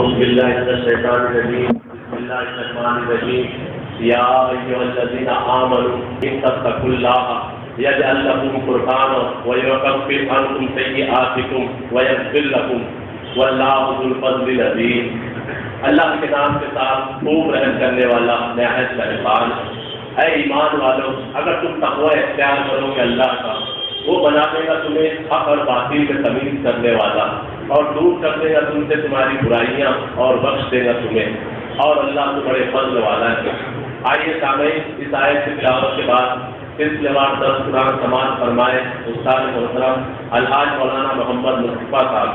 أعوذ بالله من الشيطان الرجيم بسم الله الرحمن الرحيم يا أيها الذين آمنوا اتقوا الله يجعل لكم فرقانا ويكفر عنكم سيئاتكم ويغفر لكم والله ذو الفضل العظيم. اللہ کے نام کے ساتھ خوب رحم کرنے والا نہایت مہربان. اے ایمان والو، اگر تم تقوی اختیار کرو گے اللہ کا، وہ بنا دے گا تمہیں حق اور باطل میں تمیز کرنے والا، اور دور کر دے گا تم سے تمہاری برائیاں اور بخش دے گا تمہیں، اور اللہ تو بڑے فضل والا ہے. آئیے سامعین، اس آیت کی تلاوت کے بعد سلسلہ وار درس قرآن سماعت فرمائے استاد محترم الحاج مولانا محمد مصطفیٰ صاحب.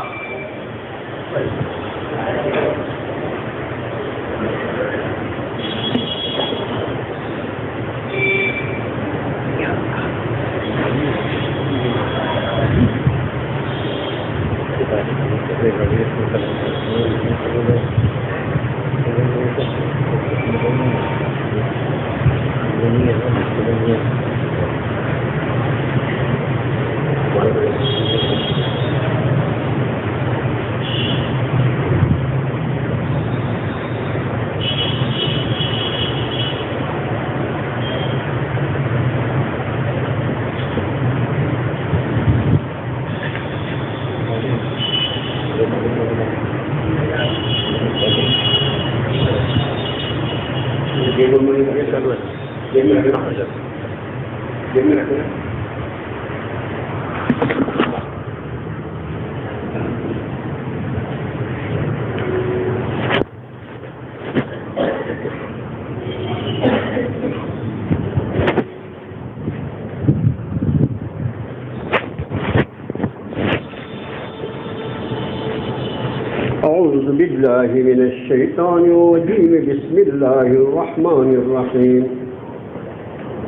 أعوذ بالله من الشيطان الرجيم بسم الله الرحمن الرحيم.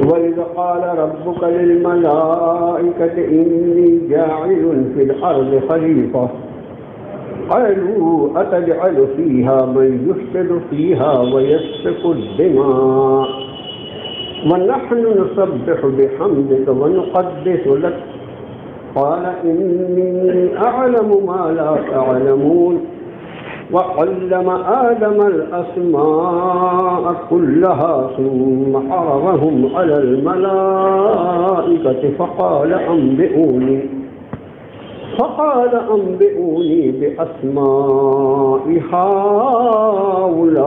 وإذ قال ربك للملائكة إني جاعل في الأرض خليفة قالوا أتجعل فيها من يفسد فيها ويسفك الدماء ونحن نسبح بحمدك ونقدس لك قال إني أعلم ما لا تعلمون وعلم آدم الأسماء كلها ثم عرضهم على الملائكة فقال أنبئوني بأسماء هؤلاء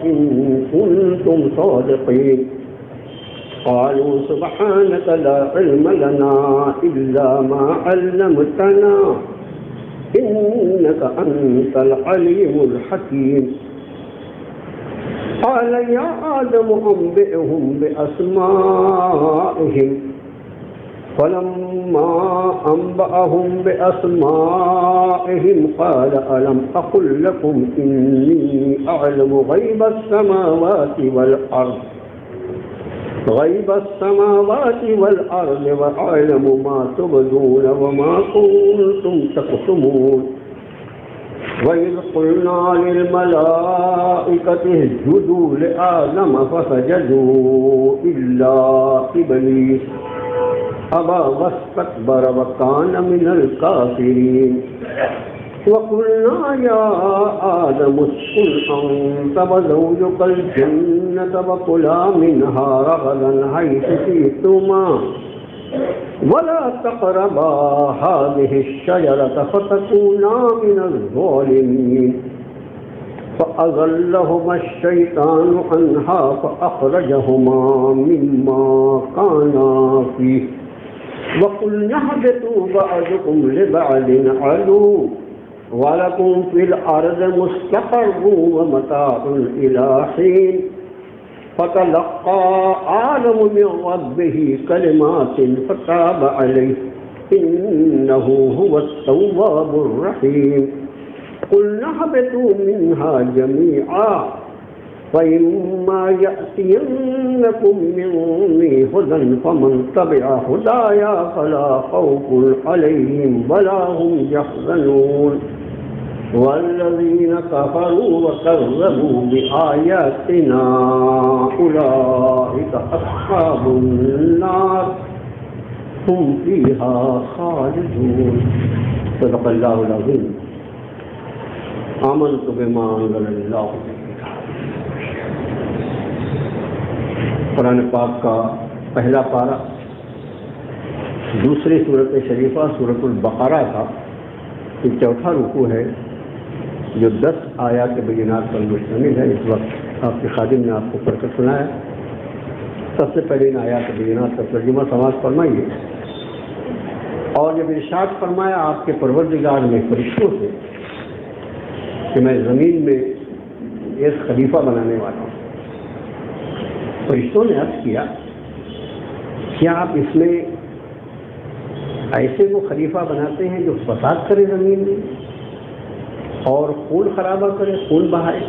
إن كنتم صادقين. قالوا سبحانك لا علم لنا إلا ما علمتنا إنك أنت العليم الحكيم. قال يا آدم أنبئهم بأسمائهم فلما أنبأهم بأسمائهم قال ألم أقل لكم إني أعلم غيب السماوات والأرض وأعلم ما تبدون وما كنتم تكتمون. وإذ قلنا للملائكة اسجدوا لآدم فسجدوا إلا إبليس أبى واستكبر وكان من الكافرين. وقلنا يا آدم اسكن أنت وزوجك الجنة وكلا منها رغدا حيث شئتما ولا تقربا هذه الشجرة فتكونا من الظالمين. فأزلهما الشيطان عنها فأخرجهما مما كانا فيه وقلنا اهبطوا بعضكم لبعض عدو وَلَكُمْ فِي الْأَرْضِ مُسْتَقَرٌّ وَمَتَاعٌ إِلَى حِينٍ. فَتَلَقَّى آدَمُ مِنْ رَبِّهِ كَلِمَاتٍ فَتَابَ عَلَيْهِ إِنَّهُ هُوَ التَّوَّابُ الرَّحِيمُ. قُلْنَا اهْبِطُوا مِنْهَا جَمِيعًا فَإِمَّا يَأْتِيَنَّكُمْ مِنِّي هُدًى فَمَنْ تَبِعَ هُدَايَا فَلَا خَوْفٌ عَلَيْهِمْ وَلَا هُمْ يَحْزَنُونَ. وَالَّذِينَ كَفَرُوا وَكَذَّبُوا بِآيَاتِنَا أُولَئِكَ أَصْحَابُ النَّارِ هُمْ فِيهَا خَالِدُونَ. صدق اللہ العظیم. آمنت بما انزل اللہ۔ قرآن پاک کا پہلا پارہ دوسری صورت شریفہ سورۃ البقرہ کا یہ چوتھا رکوع ہے جو 10 آیات بینات پر مشتمل ہے۔ اس وقت آپ کے خادم نے آپ کو پڑھ کر سنایا۔ سب سے پہلے ان آیات بینات کا ترجمہ سماعت فرمائیے۔ اور جب ارشاد فرمایا آپ کے پروردگار نے فرشتوں سے کہ میں زمین میں ایک خلیفہ بنانے والا ہوں، فرشتوں نے عرض کیا کیا آپ اس میں ایسے وہ خلیفہ بناتے ہیں جو فساد کرے زمین میں اور خون خرابہ کرے، خون بہائے؟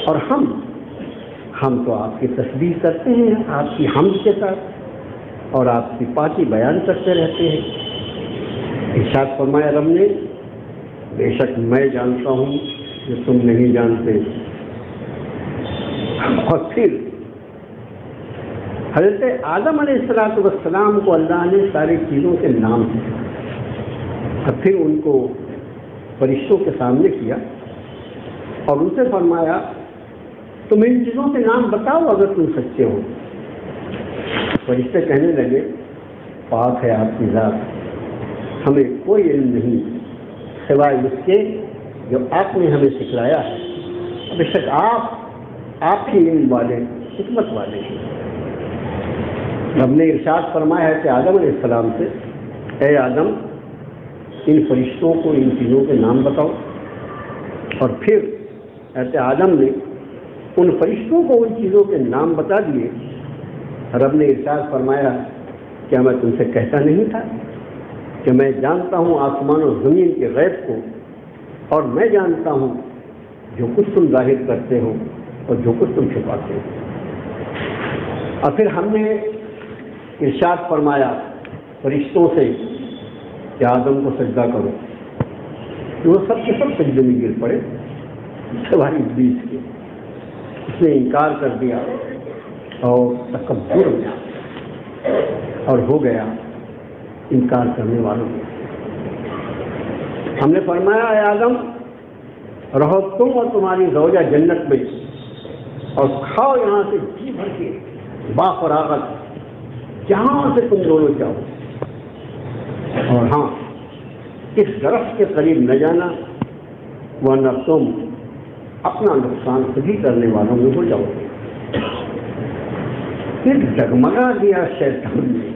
اور ہم تو آپ کی تسبیح کرتے ہیں آپ کی حمد کے ساتھ اور آپ کی پاکی بیان کرتے رہتے ہیں۔ ارشاد فرمایا رب نے بے شک میں جانتا ہوں کہ تم نہیں جانتے۔ اور پھر حضرت آدم علیہ السلام کو اللہ نے ساری چیزوں کے نام دیے اور پھر ان کو فرشتوں کے سامنے کیا اور ان سے فرمایا تم ان چیزوں کے نام بتاؤ اگر تم سچے ہو۔ فرشتے کہنے لگے پاک ہے آپ کی ذات، ہمیں کوئی علم نہیں سوائے اس کے جو آپ نے ہمیں سکھلایا ہے، بے شک آپ ہی علم والے حکمت والے ہیں۔ رب نے ارشاد فرمایا ہے کہ آدم علیہ السلام سے اے آدم ان فرشتوں کو ان چیزوں کے نام بتاؤ۔ اور پھر حضرت آدم نے ان فرشتوں کو ان چیزوں کے نام بتا دیے۔ رب نے ارشاد فرمایا کیا میں تم سے کہتا نہیں تھا کہ میں جانتا ہوں آسمان و زمین کے غیب کو، اور میں جانتا ہوں جو کچھ تم ظاہر کرتے ہو اور جو کچھ تم چھپاتے ہو۔ اور پھر ہم نے ارشاد فرمایا فرشتوں سے کہ آدم کو سجدہ کرو، وہ سب کے سب سجدے میں گر پڑے سوائے ابلیس کے۔ اس نے انکار کر دیا اور تکبر میں اور ہو گیا انکار کرنے والوں میں۔ ہم نے فرمایا اے آدم رہو تم اور تمہاری زوجہ جنت میں اور کھاؤ یہاں سے جی بھر کے بافراغت جہاں سے تم دونوں چاہو، اور ہاں اس درخت کے قریب نہ جانا ورنہ تم اپنا نقصان خود ہی کرنے والوں میں ہو جاؤ گے۔ پھر ڈگمگا دیا شیطان نے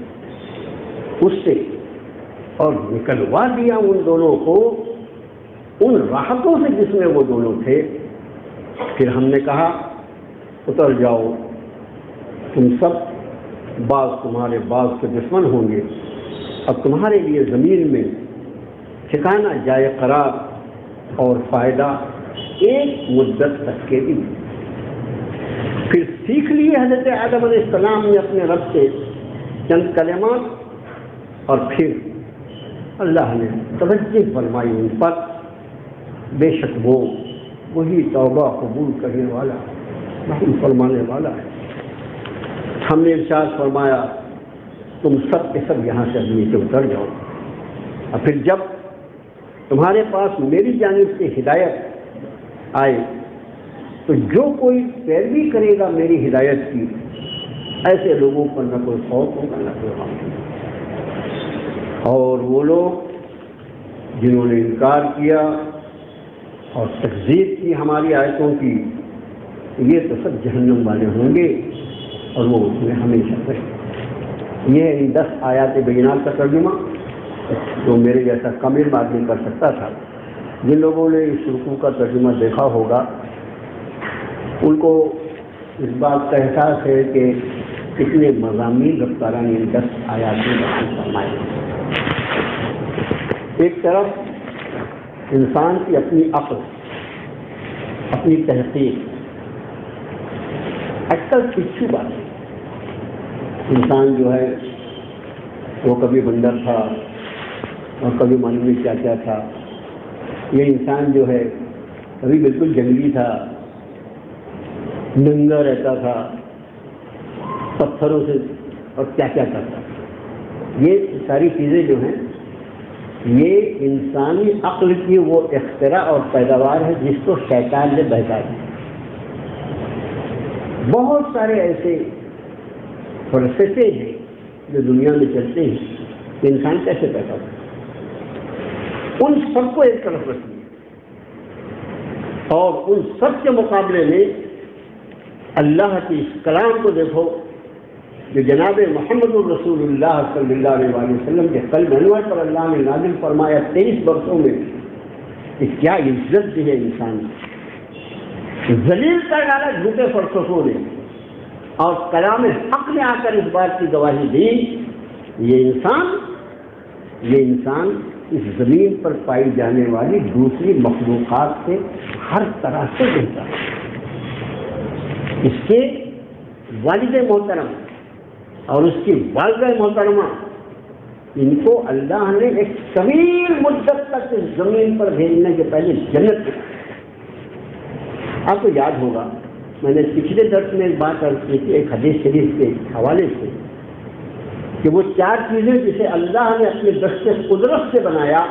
اس سے اور نکلوا دیا ان دونوں کو ان راحتوں سے جس میں وہ دونوں تھے۔ پھر ہم نے کہا اتر جاؤ تم سب، بعض تمہارے بعض کے دشمن ہوں گے، اب تمہارے لیے زمین میں ٹھکانہ جائے قرار اور فائدہ ایک مدت تک کے لیے۔ پھر سیکھ لیے حضرت آدم علیہ السلام نے اپنے رب سے چند کلمات اور پھر اللہ نے توجہ فرمائی ان پر، بے شک وہی توبہ قبول کرنے والا رحم فرمانے والا ہے۔ ہم نے ارشاد فرمایا تم سب کے سب یہاں سے نیچے اتر جاؤ، اور پھر جب تمہارے پاس میری جانب سے ہدایت آئے تو جو کوئی پیروی کرے گا میری ہدایت کی ایسے لوگوں پر نہ کوئی خوف ہوگا نہ کوئی غم ہوگا۔ اور وہ لوگ جنہوں نے انکار کیا اور تکذیب کی ہماری آیتوں کی یہ تو سب جہنم والے ہوں گے اور وہ اس میں ہمیشہ رہیں۔ یہ ان 10 آیات بینات کا ترجمہ جو میرے جیسا کم علم آدمی کر سکتا تھا۔ جن لوگوں نے اس رکوع کا ترجمہ دیکھا ہوگا ان کو اس بات کا احساس ہے کہ کتنے مضامین رفتارہ نے ان 10 آیات میں بیان فرمائے۔ ایک طرف انسان کی اپنی عقل، اپنی تحقیق، اٹکل پچھو بات، انسان جو ہے وہ کبھی بندر تھا اور کبھی معلوم نہیں کیا کیا تھا، یہ انسان جو ہے کبھی بالکل جنگلی تھا، ننگا رہتا تھا، پتھروں سے اور کیا کیا کرتا تھا۔ یہ ساری چیزیں جو ہیں یہ انسانی عقل کی وہ اختراع اور پیداوار ہے جس کو شیطان نے بہکا دیا۔ بہت سارے ایسے فلسفے ہیں جو دنیا میں چلتے ہیں کہ انسان کیسے پیدا ہوتا، ان سب کو ایک طرف رکھیے اور ان سب کے مقابلے میں اللہ کی اس کلام کو دیکھو جو جناب محمد الرسول اللہ صلی اللہ علیہ وسلم کے قلب انور پر اللہ نے نازل فرمایا 23 برسوں میں، کہ کیا عزت دی ہے انسان کی، ذلیل کر ڈالا جھوٹے فلسفوں نے، اور کلام حق نے آ کر اس بات کی گواہی دی یہ انسان اس زمین پر پائی جانے والی دوسری مخلوقات سے ہر طرح سے بہتر ہے۔ اس کے والد محترم اور اس کی والدہ محترمہ، ان کو اللہ نے ایک طویل مدت تک اس زمین پر بھیجنے کے پہلے جنت میں، آپ کو یاد ہوگا میں نے پچھلے درس میں ایک بات عرض کی تھی ایک حدیث شریف کے حوالے سے، کہ وہ 4 چیزیں جسے اللہ نے اپنے دست قدرت سے بنایا،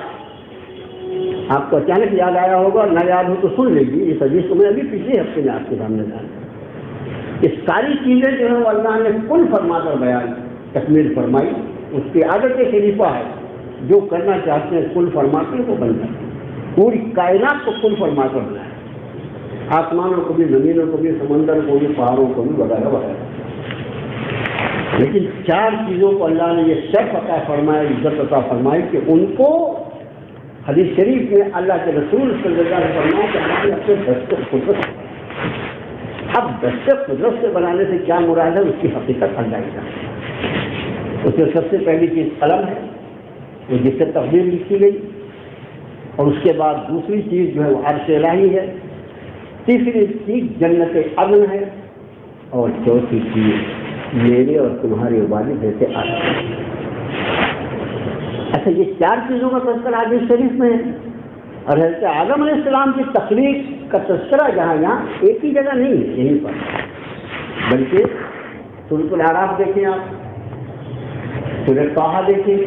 آپ کو اچانک یاد آیا ہوگا، نہ یاد ہو تو سن لیجیے، اس حدیث کو میں ابھی پچھلے ہفتے میں آپ کے سامنے لایا۔ یہ ساری چیزیں جو ہیں وہ اللہ نے کل فرما کر بیان تکمیل فرمائی، اس کی عادت خلیفہ ہے، جو کرنا چاہتے ہیں کل فرماتے ہیں وہ بن جاتے ہیں، پوری کائنات کو کل فرما کر بنایا، آسمانوں کو بھی، زمینوں کو بھی، سمندر کو بھی، پہاڑوں کو بھی، وغیرہ وغیرہ۔ لیکن 4 چیزوں کو اللہ نے یہ شرف عطا فرمایا، عزت عطا فرمائی کہ ان کو حدیث شریف میں اللہ کے رسول صلی اللہ علیہ وسلم کہ ہمارے اپنے دست قدرت، اب دست قدرت سے بنانے سے کیا مراد ہے اس کی حقیقت اللہ ہی جانتا۔ اس میں سب سے پہلی چیز قلم ہے، وہ جس سے تقدیر لکھی گئی، اور اس کے بعد دوسری چیز جو ہے وہ عرش الہی ہے، تیسری چیز جنت عدن ہے، اور چوتھی چیز میرے اور تمہارے والد جیسے آدم۔ اچھا، یہ 4 چیزوں کا تذکرہ حدیث شریف میں ہے، اور حضرت آدم علیہ السلام کی تخلیق کا تذکرہ جہاں ایک ہی جگہ نہیں ہے یہیں پر، بلکہ سورۃ الاعراف دیکھیں، آپ سورۃ طٰہٰ دیکھیں،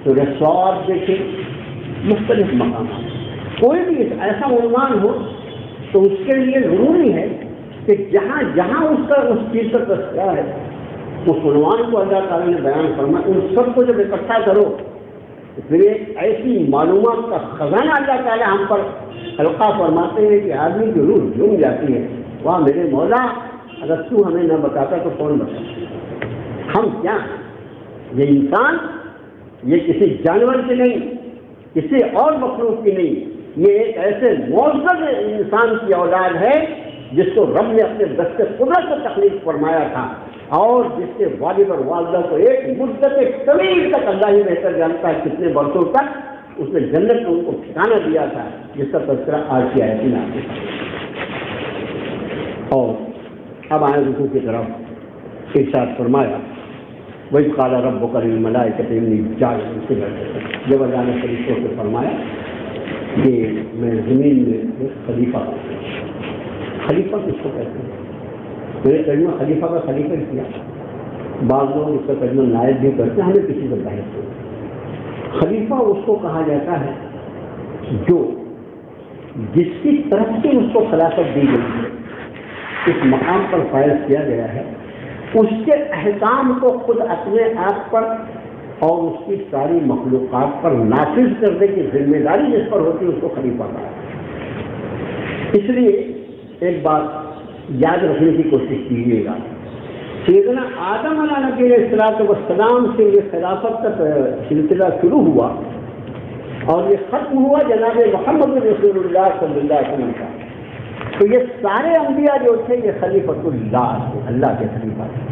سورۃ صاد دیکھیں، مختلف مقامات، کوئی بھی ایسا عنوان ہو تو اس کے لیے ضروری ہے کہ جہاں جہاں اس کا اس چیز کا تذکرہ ہے اس عنوان کو اللہ تعالیٰ نے بیان فرمایا، ان سب کو جب اکٹھا کرو پھر ایک ایسی معلومات کا خزانہ اللہ تعالیٰ ہم پر القا فرماتے ہیں کہ آدمی کی روح جھوم جاتی ہے، واہ میرے مولا، اگر تو ہمیں نہ بتاتا تو کون بتاتا؟ ہم کیا ہیں؟ یہ انسان، یہ کسی جانور کی نہیں، کسی اور مخلوق کی نہیں، یہ ایک ایسے معزز انسان کی اولاد ہے جس کو رب نے اپنے دست قدرت سے تخلیق فرمایا تھا، اور جس کے والد اور والدہ کو ایک مدت طویل تک اللہ ہی بہتر جانتا ہے کتنے برسوں تک اس نے جنت میں ان کو ٹھکانہ دیا تھا، جس کا تذکرہ آج کی آیت میں آپ کے سامنے۔ اور اب آئے رکوع کی طرف، ارشاد فرمایا وَإِذْ قَالَ رَبُّكَ لِلْمَلَائِكَةِ إِنِّي جَاعِلٌ فِي الْأَرْضِ، جب اللہ نے فرشتوں سے فرمایا کہ میں زمین میں خلیفہ، خلیفہ کس کو کہتے ہیں؟ میرے ترجمہ خلیفہ کا خلیفہ کیا، بعض لوگ اس کا ترجمہ نائب بھی کرتے ہیں، ہمیں کسی سے بحث نہیں۔ خلیفہ اس کو کہا جاتا ہے جو جس کی طرف سے اس کو خلافت دی گئی ہے، اس مقام پر فائز کیا گیا ہے، اس کے احکام کو خود اپنے آپ پر اور اس کی ساری مخلوقات پر نافذ کرنے کی ذمہ داری جس پر ہوتی ہے اس کو خلیفہ کہا۔ اس لیے ایک بات یاد رکھنے کی کوشش کیجیے گا، سیدنا آدم علیہ نبی علیہ السلام سے یہ خلافت کا سلسلہ شروع ہوا اور یہ ختم ہوا جناب محمد رسول اللہ صلی اللہ علیہ وسلم کا، تو یہ سارے انبیاء جو تھے یہ خلیفۃ اللہ تھے، اللہ کے خلیفہ تھے۔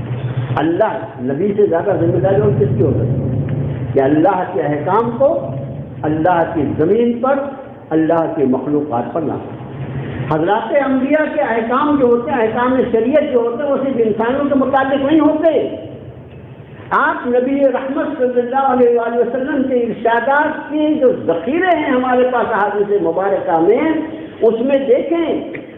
اللہ نبی سے زیادہ ذمہ داری اور کس کی ہو سکتی ہے کہ اللہ کے احکام کو اللہ کی زمین پر، اللہ کی مخلوقات پر لانا۔ حضرات انبیاء کے احکام جو ہوتے ہیں، احکام شریعت جو ہوتے ہیں، وہ صرف انسانوں کے متعلق نہیں ہوتے۔ آپ نبی رحمت صلی اللہ علیہ وآلہ وسلم کے ارشادات کی جو ذخیرے ہیں ہمارے پاس احادیث مبارکہ میں، اس میں دیکھیں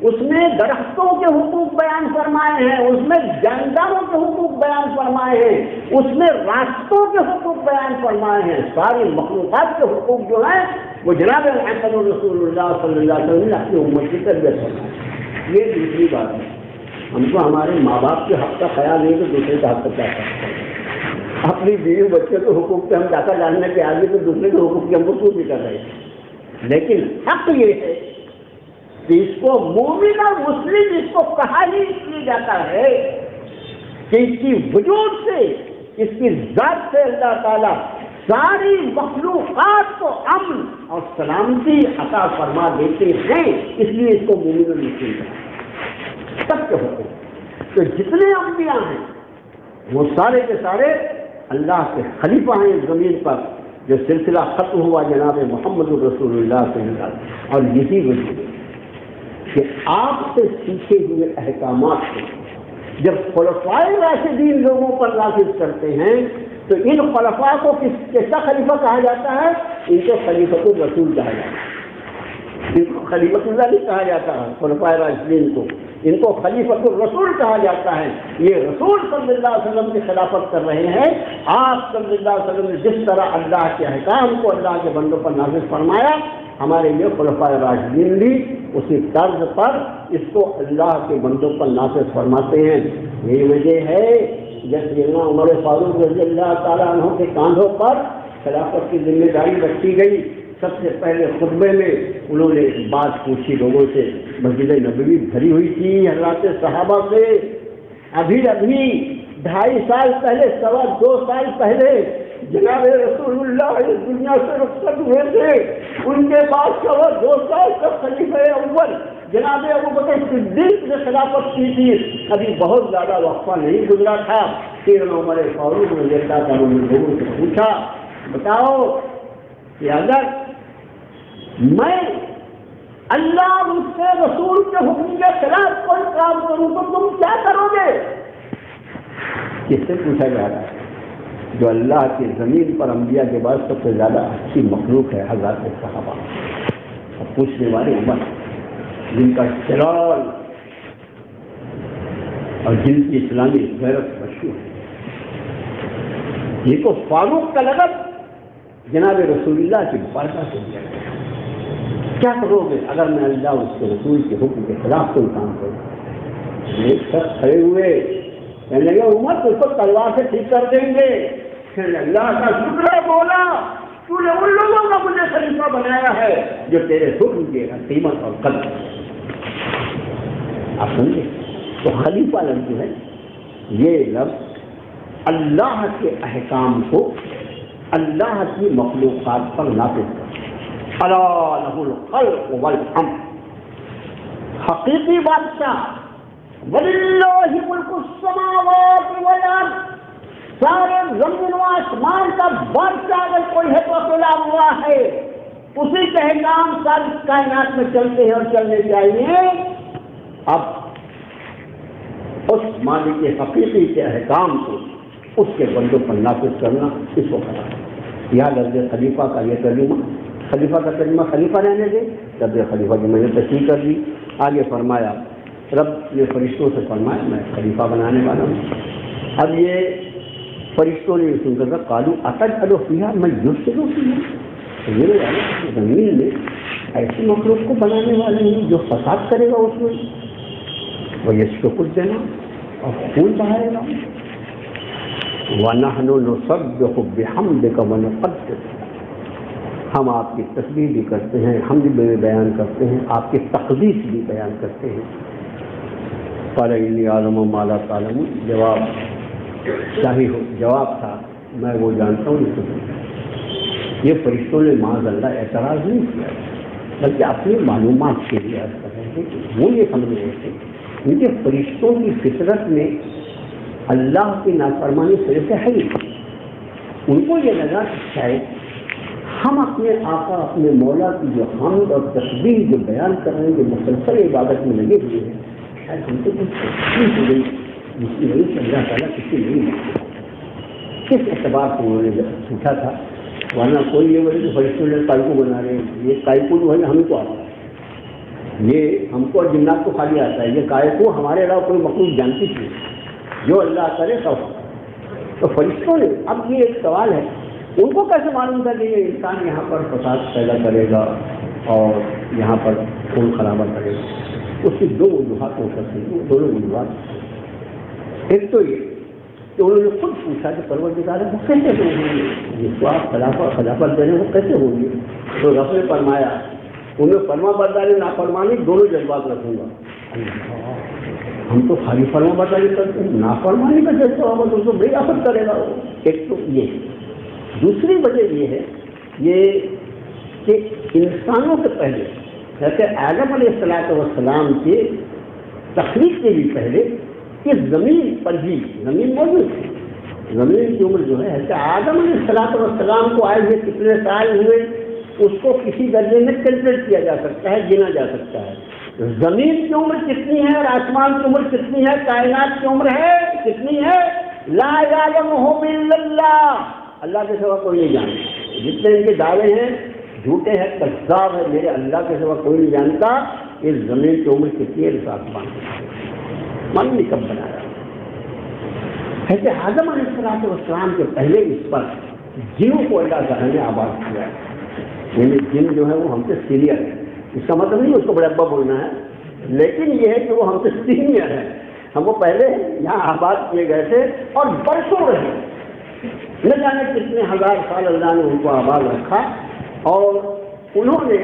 اس میں درختوں کے حقوق بیان فرمائے ہیں، اس میں جانداروں کے حقوق بیان فرمائے ہیں، اس میں راستوں کے حقوق بیان فرمائے ہیں، ساری مخلوقات کے حقوق جو ہیں وہ جناب محمد رسول اللہ صلی اللہ علیہ وسلم نے اپنی امت کی تربیت فرمائی۔ یہ دوسری بات ہے، ہم کو ہمارے ماں باپ کے حق کا خیال نہیں تو دوسرے کا حق کا کیا کرتے ہیں؟ اپنی بیوی بچوں کے حقوق پہ ہم ڈاکہ ڈالنے کے آگے تو دوسرے کے حقوق کی ہم کو کیوں بھی کر رہے ہیں؟ لیکن حق یہ ہے کہ اس کو مومن اور مسلم اس کو کہا ہی اس لیے جاتا ہے کہ اس کی وجود سے، اس کی ذات سے اللہ تعالیٰ ساری مخلوقات کو امن اور سلامتی عطا فرما دیتے ہیں، اس لیے اس کو مومن اور مسلم کہا سب کے حقوق۔ تو جتنے انبیاء ہیں وہ سارے کے سارے اللہ کے خلیفہ ہیں اس زمین پر، جو سلسلہ ختم ہوا جناب محمد رسول اللہ صلی اللہ علیہ وسلم۔ اور یہی وجہ ہے کہ آپ سے سیکھے ہوئے احکامات کو جب خلفائے راشدین لوگوں پر نافذ کرتے ہیں تو ان خلفاء کو کیسا خلیفہ کہا جاتا ہے؟ ان کو خلیفۃ الرسول کہا جاتا ہے، ان کو خلیفۃ اللہ نہیں کہا جاتا ہے، خلفائے راشدین کو ان کو خلیفۃ الرسول کہا جاتا ہے۔ یہ رسول صلی اللہ علیہ وسلم کی خلافت کر رہے ہیں۔ آپ صلی اللہ علیہ وسلم نے جس طرح اللہ کے احکام کو اللہ کے بندوں پر نافذ فرمایا، ہمارے لیے خلفائے راشدین بھی اسی طرز پر اس کو اللہ کے بندوں پر نافذ فرماتے ہیں۔ یہی وجہ ہے جب سیدنا عمر فاروق رضی اللہ تعالیٰ عنہ کے کاندھوں پر خلافت کی ذمہ داری رکھی گئی، سب سے پہلے خطبے میں انہوں نے بات پوچھی لوگوں سے، مسجد نبوی بھری ہوئی تھی حضرات صحابہ سے، ابھی 2.5 سال پہلے، 2.25 سال پہلے جناب رسول اللہ اس دنیا سے رخصت ہوئے تھے، ان کے بعد 2 سال تک خلیفہ اول جناب ابوبکر صدیق نے خلافت کی تھی، ابھی بہت زیادہ وقفہ نہیں گزرا تھا۔ پھر عمر فاروق رضی اللہ تعالیٰ نے لوگوں سے پوچھا، بتاؤ کہ اگر میں اللہ اور اس کے رسول کے حکم کے خلاف کوئی کام کروں تو تم کیا کرو گے؟ کس سے پوچھا جا رہا ہے؟ جو اللہ کی زمین پر انبیاء کے بعد سب سے زیادہ اچھی مخلوق ہے، حضرات صحابہ۔ اور پوچھنے والے عمر، جن کا چلال اور جن کی اسلامی غیرت مشہور ہے، یہ کو فاروق کا لقب جناب رسول اللہ کی مبارکہ سے دیا گیا۔ کیا کرو گے اگر میں اللہ اس کے رسول کے حکم کے خلاف کوئی کام کروں؟ ایک شخص کھڑے ہوئے کہنے لگے، عمر تو اس کو تلوار سے ٹھیک کر دیں گے۔ پھر اللہ کا شکر ہے مولا، تو نے ان لوگوں کا مجھے خلیفہ بنایا ہے جو تیرے حکم کی قیمت اور قدر۔ آپ سمجھے؟ تو خلیفہ لفظ جو ہے، یہ لفظ اللہ کے احکام کو اللہ کی مخلوقات پر نافذ کر، الا لہ الخلق والامر، حقیقی بادشاہ، وللہ ملک السماوات والارض، سارے زمین و آسمان کا بادشاہ اگر کوئی ہے تو اکیلا اللہ ہے، اسی کے احکام ساری کائنات میں چلتے ہیں اور چلنے چاہیے۔ اب اس مالک حقیقی کے احکام کو اس کے بندوں پر نافذ کرنا اس کو کرا۔ یا لفظ خلیفہ کا یہ ترجمہ، خلیفہ کا ترجمہ خلیفہ رہنے دے، لفظ خلیفہ کی میں نے تشریح کر دی۔ آگے فرمایا، رب نے فرشتوں سے فرمایا میں خلیفہ بنانے والا ہوں۔ اب یہ فرشتوں نے سن کر قالوا اتجعل فیہا من یفسد فیہا، میرے والے زمین میں ایسی مخلوق کو بنانے والے ہیں جو فساد کرے گا اس میں، ویسفک الدماء، اور خون بہائے گا۔ وَنَحْنُ نُسَبِّحُ بِحَمْدِكَ وَنُقَدِّسُ لَكَ، ہم آپ کی تسبیح بھی کرتے ہیں، حمد بھی بیان کرتے ہیں، آپ کی تقدیس بھی بیان کرتے ہیں۔ قَالَ إِنِّي أَعْلَمُ مَا لَا تَعْلَمُونَ، جواب تھا میں وہ جانتا ہوں نہیں۔ یہ فرشتوں نے معاذ اللہ اعتراض نہیں کیا، بلکہ اپنی معلومات کے لیے عرض کر رہے تھے کہ وہ یہ سمجھ رہے تھے ان کے فرشتوں کی فطرت میں اللہ کی نافرمانی صرف سے ہے ہی، ان کو یہ لگا کہ شاید ہم اپنے آقا اپنے مولا کی جو حمد اور تسبیح جو بیان کر رہے ہیں، جو مسلسل عبادت میں لگے ہوئے ہیں، شاید ہم سے کچھ تکلیف ہو گئی جس کی وجہ سے اللہ تعالیٰ کسی نہیں مانتے۔ کس اعتبار سے انہوں نے پوچھا تھا، ورنہ کوئی یہ وجہ کہ فرشتوں نے کائکو بنا رہے ہیں، یہ کائکو جو ہے ہم کو آتا ہے، یہ ہم کو جنات کو خالی آتا ہے، یہ کائے کو ہمارے علاوہ کوئی مخلوق جانتی تھی جو اللہ کرے سب. تو فرشتوں نے، اب یہ ایک سوال ہے، ان کو کیسے معلوم تھا کہ یہ انسان یہاں پر فساد پیدا کرے گا اور یہاں پر خون خرابہ کرے گا؟ اس کی دو وجوہات ہو سکتی ہیں، دونوں وجوہات. ایک تو یہ کہ انہوں نے خود پوچھا کہ پروردگار وہ کیسے ہوں گے، جس کو آپ خلافت دے رہے ہیں وہ کیسے ہوں گے؟ تو رب نے فرمایا، انہیں فرما برداری نافرمانی دونوں جذبات رکھوں گا. ہم تو خالی فرما برداری کرتے ہیں، نافرمانی کا جذبہ ہوگا تو اس کو بڑی آفت کرے گا. ایک تو یہ. دوسری وجہ یہ ہے یہ کہ انسانوں سے پہلے جیسے آدم علیہ السلام کے تخلیق سے بھی پہلے کہ زمین پر بھی زمین موجود تھی. زمین کی عمر جو ہے ایسے آدم علیہ السلام کو آئے ہوئے کتنے سال ہوئے اس کو کسی درجے میں کیلکولیٹ کیا جا سکتا ہے، گنا جا سکتا ہے. زمین کی عمر کتنی ہے اور آسمان کی عمر کتنی ہے، کائنات کی عمر ہے کتنی ہے، لا یعلمہ الا اللہ، اللہ کے سوا کوئی نہیں جانتا. جتنے ان کے دعوے ہیں جھوٹے ہیں، کذاب ہے. میرے اللہ کے سوا کوئی نہیں جانتا کہ زمین کی عمر کتنی ہے، اس آسمان کی من نے کب بنایا. ایسے آدم علیہ السلام کے پہلے اس پر جنوں کو اللہ تعالیٰ نے آباد کیا. یعنی جن جو ہے وہ ہم سے سینئر ہے. اس کا مطلب نہیں اس کو بڑے ابا بولنا ہے، لیکن یہ ہے کہ وہ ہم سے سینئر ہے. ہم وہ پہلے یہاں آباد کیے گئے تھے اور برسوں رہے، نہ جانے کتنے ہزار سال اللہ نے ان کو آباد رکھا. اور انہوں نے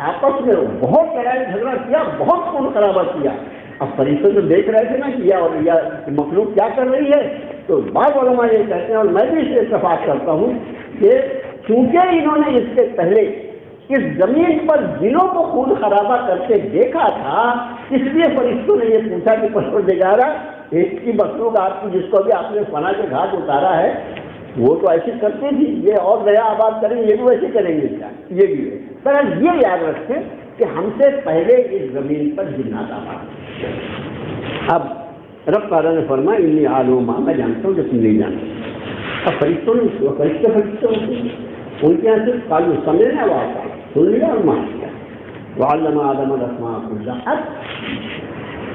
آپس میں بہت لڑائی جھگڑا کیا، بہت خون خرابہ کیا. اب فرشتے تو دیکھ رہے تھے نا کہ یہ مخلوق کیا کر رہی ہے. تو بعض علماء یہ کہتے ہیں اور میں بھی اس سے اتفاق کرتا ہوں کہ چونکہ انہوں نے اس سے پہلے اس زمین پر جنوں کو خون خرابہ کرتے دیکھا تھا، اس لیے فرشتوں نے یہ پوچھا کہ پروردگارا ایک کی مخلوق آپ کی جس کو بھی آپ نے فنا کے گھاٹ اتارا ہے وہ تو ایسی کرتی تھی، یہ اور نیا آباد کریں یہ بھی ویسے کریں گے کیا؟ یہ بھی ہے. بہرحال یہ یاد رکھیں کہ ہم سے پہلے اس زمین پر جنات آباد. اب رب تعالیٰ نے فرمایا انی عالم ما، میں جانتا ہوں جو تم نہیں جانتے. اب فرشتوں نے فرشتے ہوتے ہیں ان کے یہاں صرف کالو سمجھنے والا سن لیا اور مان لیا. وعلم آدم الاسماء کلھا.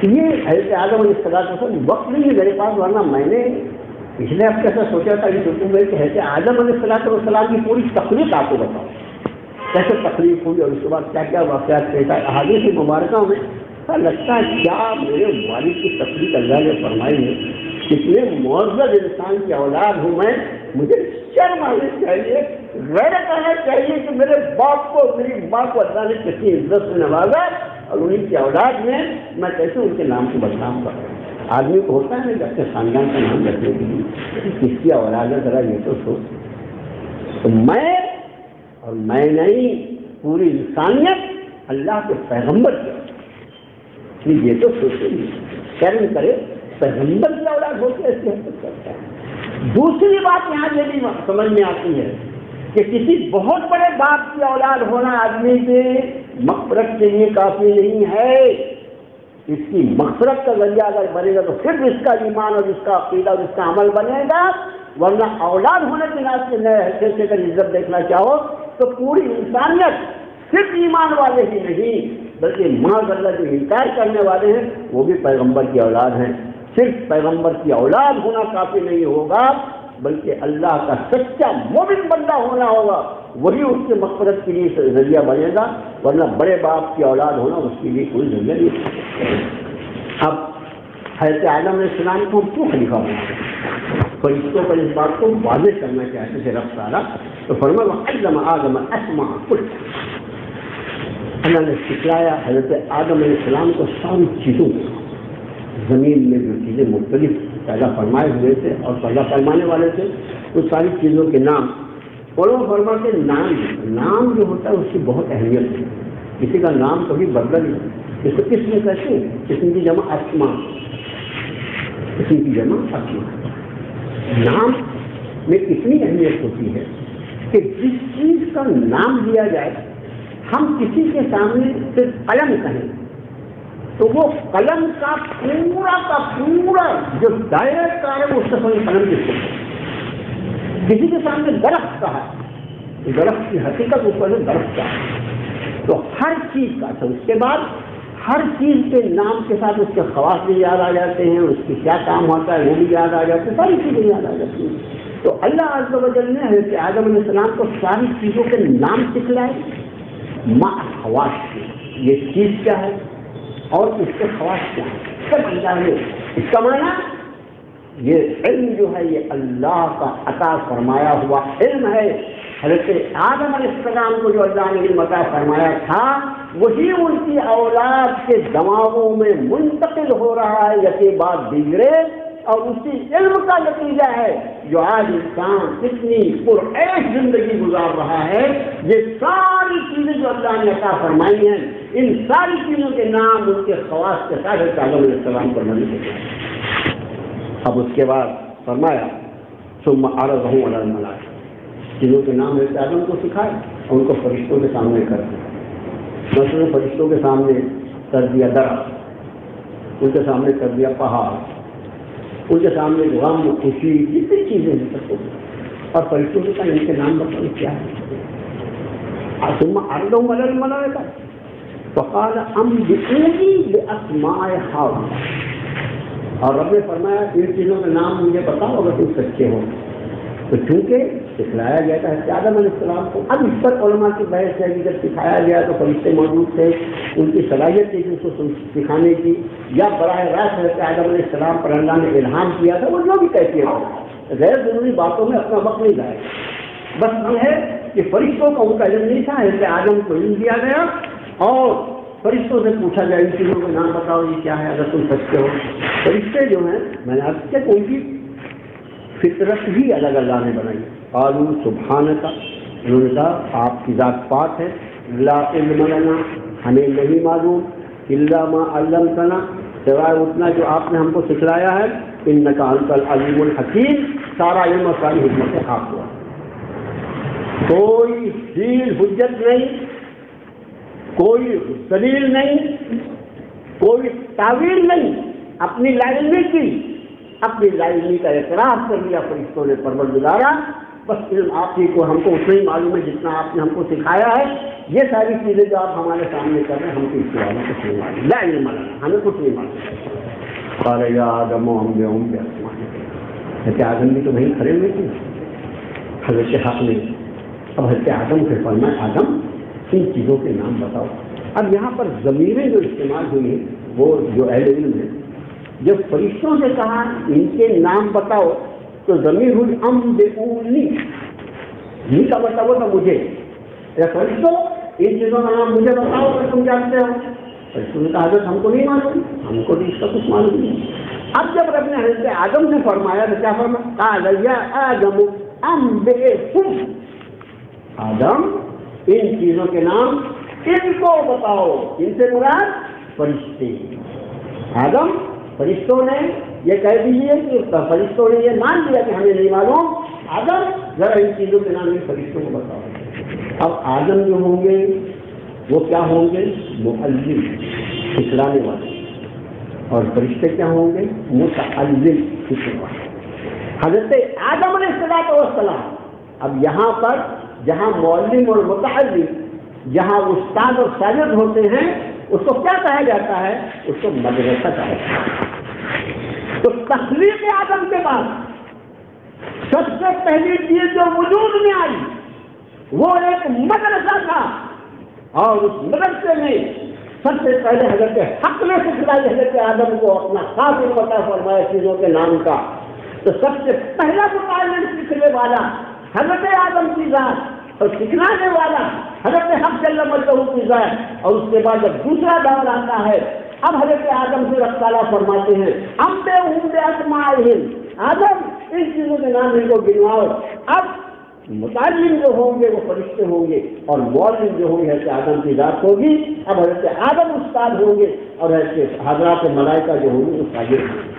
یہ حضرت آدم علیہ السلام وقت نہیں ہے میرے پاس، ورنہ میں نے پچھلے ہفتے ایسا سوچا تھا کہ حضرت آدم علیہ السلام کی پوری تخلیق آپ کو بتاؤں، کیسے تخلیق ہوئی اور اس کے بعد کیا کیا واقعات پیش آئے. احادیث مبارکہ میں ایسا لگتا ہے کیا میرے والد کی تخلیق اللہ نے فرمائی ہے، کتنے معزز انسان کی اولاد ہوں میں. مجھے شرم آنی چاہیے، غیرت آنا چاہیے کہ میرے باپ کو میری ماں کو اللہ نے کتنی عزت سے نوازا اور انہیں کی اولاد میں کیسے ان کے نام کو بدنام کر رہا ہوں. آدمی کو ہوتا ہے کہ اپنے خاندان کا نام رکھنے کے لیے کس کی اولاد ہے، ذرا یہ تو سوچ. تو میں نہیں، پوری انسانیت اللہ کے پیغمبر کی، یہ تو سوچے شرم کرے پیغمبر کی اولاد ہوتی ہے، ایسی حرکت کرتا ہے. دوسری بات یہاں یہ بھی سمجھ میں آتی ہے کہ کسی بہت بڑے باپ کی اولاد ہونا آدمی کے مغفرت کے لیے کافی نہیں ہے. اس کی مغفرت کا ذریعہ اگر بنے گا تو صرف اس کا ایمان اور اس کا عقیدہ اور اس کا عمل بنے گا. ورنہ اولاد ہونے کے ناطے سے نئے حیثیت سے اگر عزت دیکھنا چاہو تو پوری انسانیت صرف ایمان والے ہی نہیں بلکہ معاذ اللہ جو انکار کرنے والے ہیں وہ بھی پیغمبر کی اولاد ہیں. صرف پیغمبر کی اولاد ہونا کافی نہیں ہوگا بلکہ اللہ کا سچا مومن بندہ ہونا ہوگا، وہی اس کے مغفرت کے لیے ذریعہ بنے گا. ورنہ بڑے باپ کی اولاد ہونا اس کے لیے کوئی ذریعہ نہیں. اب حضرت آدم علیہ السلام کو ہم کیوں خلیفہ بنا؟ فرشتوں پر اس بات کو واضح کرنا چاہتے تھے رب تعالیٰ. تو فرمایا وعلم آدم الاسماء کلھا، اللہ نے سکھلایا حضرت آدم علیہ السلام کو ساری چیزوں کو. زمین میں جو چیزیں مختلف پیدا فرمائے ہوئے تھے اور پیدا فرمانے والے تھے ان ساری چیزوں کے نام علماء فرماتے ہیں. نام جو ہوتا ہے اس کی بہت اہمیت ہے. کسی کا نام کبھی بدل نہیں. اس کو قسم کہتے ہیں، قسم کی جمع اسماء، قسم کی جمع اسماء. نام میں کتنی اہمیت ہوتی ہے کہ جس چیز کا نام لیا جائے، ہم کسی کے سامنے صرف قلم کہیں تو وہ قلم کا پورا جو دائرہ کار ہے وہ اس سے قلم کس کو. کسی کے سامنے درخت کا ہے، درخت کی حقیقت اوپر ہے درخت کا ہے تو ہر چیز کا. تو اس کے بعد ہر چیز کے نام کے ساتھ اس کے خواص بھی یاد آ جاتے ہیں، اس کی کیا کام ہوتا ہے وہ بھی یاد آ جاتے ہیں، ساری چیزیں یاد آ جاتی ہیں۔ تو اللہ عز و جل نے حضرت آدم علیہ السلام کو ساری چیزوں کے نام سکھلائے، مع خواص کی، یہ چیز کیا ہے اور اس کے خواص کیا ہے، سب اللہ نے۔ اس کا معنی یہ علم جو ہے یہ اللہ کا عطا فرمایا ہوا علم ہے۔ حضرت آدم علیہ السلام کو جو اللہ نے علم عطا فرمایا تھا وہی ان کی اولاد کے دماغوں میں منتقل ہو رہا ہے یکے بعد دیگرے، اور اسی علم کا نتیجہ ہے جو آج انسان کتنی پرعیش زندگی گزار رہا ہے۔ یہ ساری چیزیں جو اللہ نے عطا فرمائی ہیں، ان ساری چیزوں کے نام ان کے خواص کے ساتھ آدم علیہ السلام پر منتقل ہے۔ اب اس کے بعد فرمایا ثم عرضهم علی الملائکہ، جنہوں کے نام حضرت آدم کو سکھائے اور ان کو فرشتوں کے سامنے کر دیا۔ مثلا فرشتوں کے سامنے کر دیا درخت، ان کے سامنے کر دیا پہاڑ، ان کے سامنے غم خوشی جتنی چیزیں ہیں سب کو، اور فرشتوں کے سامنے ان کے نام بتاؤ کیا ہے۔ ثم عرضهم علی الملائکہ فقال انبئونی باسماء ہؤلاء، اور رب نے فرمایا ان چیزوں کے نام مجھے بتاؤ اگر تم سچے ہو۔ تو چونکہ سکھلایا گیا تھا آدم علیہ السلام کو، اب اس پر علماء کی بحث ہے کہ جب سکھایا گیا تو فرشتے موجود تھے، ان کی صلاحیت تھی اس کو سکھانے کی، یا براہ راست حضرت آدم علیہ السلام پر اللہ نے الہام کیا تھا، وہ جو بھی کیفیت ہے، غیر ضروری باتوں میں اپنا وقت نہیں لائے۔ بس یہ ہے کہ فرشتوں کا ان کا علم نہیں تھا، حضرت آدم کو علم دیا گیا اور فرشتوں سے پوچھا گیا ان چیزوں کے نام بتاؤ یہ کیا ہے اگر تم سچتے ہو۔ فرشتے جو ہیں میں نے عرض کیا کہ ان کی فطرت ہی الگ اللہ نے بنائی۔ قالوا سبحانک، انہوں نے کہا آپ کی ذات پاک ہے، لا علم لنا، ہمیں نہیں معلوم، الا ما علمتنا، سوائے اتنا جو آپ نے ہم کو سکھلایا ہے، انک انت العلیم الحکیم، سارا علم اور ساری حکمت آپ کو ہے۔ کوئی حیل حجت نہیں، کوئی دلیل نہیں، کوئی تعویل نہیں، اپنی لا علمی کی، اپنی لا علمی کا اعتراف کر لیا فرشتوں نے پروردگارا، بس علم آپ ہی کو، ہم کو اتنا ہی معلوم ہے جتنا آپ نے ہم کو سکھایا ہے، یہ ساری چیزیں جو آپ ہمارے سامنے کر رہے ہیں ہم کو اس کے بارے میں کچھ نہیں معلوم، لا علم لنا، ہمیں کچھ نہیں معلوم۔ قال یا آدم انبئہم باسمائہم، حضرت آدم بھی تو وہیں کھڑے ہوئے تھے حضرت حق نے، اب حضرت آدم سے فرمایا آدم ان چیزوں کے نام بتاؤ۔ اب یہاں پر ضمیریں جو استعمال ہوئی ہیں وہ جو اہل علم ہے، جب فرشتوں سے کہا ان کے نام بتاؤ تو ضمیر ہوئی انبئونی، یہ کا مطلب ہوتا مجھے، یا فرشتوں ان چیزوں کا نام مجھے بتاؤ کہ تم جانتے ہو۔ فرشتوں نے کہا حضرت ہم کو نہیں معلوم، ہم کو بھی اس کا کچھ معلوم نہیں۔ اب جب رب نے حضرت آدم سے فرمایا تو کیا فرمایا؟ قال یا آدم انبئہم، آدم ان چیزوں کے نام ان کو بتاؤ، ان سے مراد فرشتے۔ آدم فرشتوں نے یہ کہہ دیجیے کہ فرشتوں نے یہ مان لیا کہ ہمیں نہیں معلوم، آدم ذرا ان چیزوں کے نام ان فرشتوں کو بتاؤ۔ اب آدم جو ہوں گے وہ کیا ہوں گے؟ معلم، سکھلانے والے، اور فرشتے کیا ہوں گے؟ متعلم، سکھلانے والے۔ حضرت آدم علیہ السلام، اب یہاں پر جہاں معلم اور متعلم، جہاں استاد اور شاگرد ہوتے ہیں اس کو کیا کہا جاتا ہے؟ اس کو مدرسہ کہا جاتا ہے۔ تو تخلیق آدم کے بعد سب سے پہلی چیز جو وجود میں آئی وہ ایک مدرسہ تھا، اور اس مدرسے میں سب سے پہلے حضرت حق نے سکھلائی حضرت آدم کو اپنا خاص پتہ فرمایا چیزوں کے نام کا۔ تو سب سے پہلا متعلم سیکھنے والا حضرت آدم کی ذات اور سکھلانے والا حضرت حق جل مجدہ کی ذات، اور اس کے بعد جب دوسرا دور آتا ہے اب حضرت آدم سے رب تعالیٰ فرماتے ہیں انبئہم باسمائہم، آدم ان چیزوں کے نام ان کو گنواؤ۔ اب متعلم جو ہوں گے وہ فرشتے ہوں گے، اور معلم جو ہوں گے حضرت آدم کی ذات ہوگی۔ اب حضرت آدم استاد ہوں گے اور حضرت حضرات ملائکہ جو ہوں گے وہ شاگرد ہوں گے۔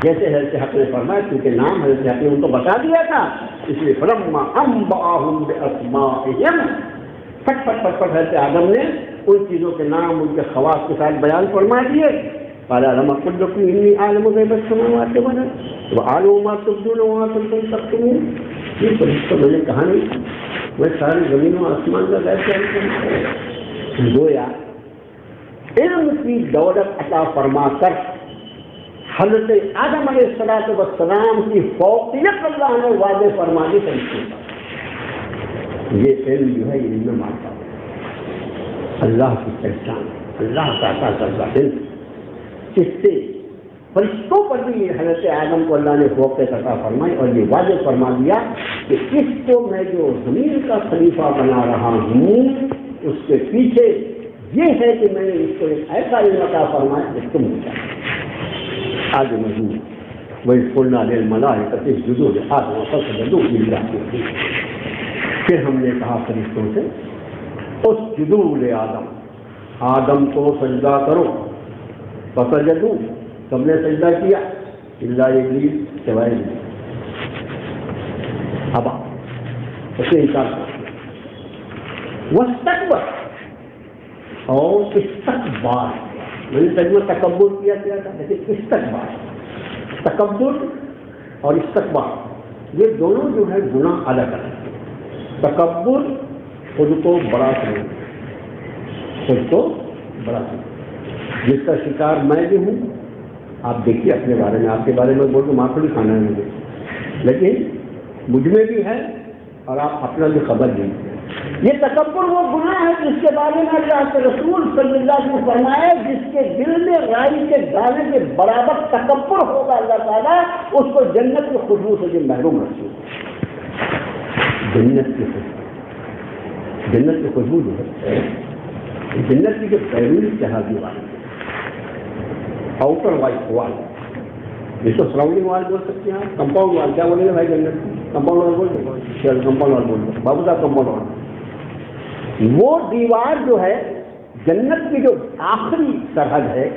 جیسے حضرت حق نے فرمایا کیونکہ نام حضرت حق نے ان کو بتا دیا تھا، اس لیے فلما انبأہم باسمائہم، پھٹ پھٹ پھٹ پھٹ حضرت آدم نے ان چیزوں کے نام ان کے خواص کے ساتھ بیان فرما دیے۔ قال الم اقل لکم انی اعلم غیب السماوات والارض واعلم ما تبدون وما کنتم تکتمون، یہ تو اس کو میں نے کہا نہیں، وہ ساری زمین و آسمان کا غیب جانتا ہوں۔ گویا علم کی دولت عطا فرما کر حضرت آدم علیہ السلام کی فوقیت اللہ نے واضح فرما دی فرشتوں پر۔ یہ علم جو ہے یہ علم آتا ہے اللہ کی پہچان، اللہ کا عطا کردہ علم، اس سے فرشتوں پر بھی حضرت آدم کو اللہ نے فوقیت عطا فرمائی اور یہ واضح فرما دیا کہ اس کو میں جو زمین کا خلیفہ بنا رہا ہوں اس کے پیچھے یہ ہے کہ میں نے اس کو ایک ایسا علم عطا فرمایا کہ تم ہو جائے۔ آگے مضمون وہی قلنا للملائکۃ اسجدوا لآدم فسجدوا الا ابلیس، پھر ہم نے کہا فرشتوں سے اسجدوا لآدم، آدم کو سجدہ کرو، فسجدوا، سب نے سجدہ کیا الا ابلیس، سوائے ابلیس، ابا، اس نے انکار کیا، واستکبر، اور استکبار، میں نے ترجمہ تکبر کیا تھا لیکن استکبار، تکبر اور استکبار یہ دونوں جو ہے گناہ الگ الگ۔ تکبر خود کو بڑا سمجھنا، خود کو بڑا سمجھنا، جس کا شکار میں بھی ہوں۔ آپ دیکھیے اپنے بارے میں، آپ کے بارے میں بول تو ماں تھوڑی کھانا نہیں دے، لیکن مجھ میں بھی ہے اور آپ اپنا بھی خبر نہیں۔ یہ تکبر وہ گناہ ہے جس کے بارے میں اللہ کے رسول صلی اللہ علیہ وسلم فرمایا جس کے دل میں رائی کے دانے کے برابر تکبر ہوگا اللہ تعالیٰ اس کو جنت کی خوشبو سے جو محروم رکھے گا۔ جنت کی خوشبو، جنت کی خوشبو جو ہے، جنت کی جو بیرونی جہازی والی آؤٹر وال، جس کو سراؤنڈنگ وال بول سکتے ہیں آپ، کمپاؤنڈ وال کیا بولیں گے بھائی جنت کمپاؤنڈ وال بول دیں، کمپاؤنڈ وال بول دیں، بابو صاحب کمپاؤنڈ وال، وہ دیوار جو ہے جنت کی جو آخری سرحد ہے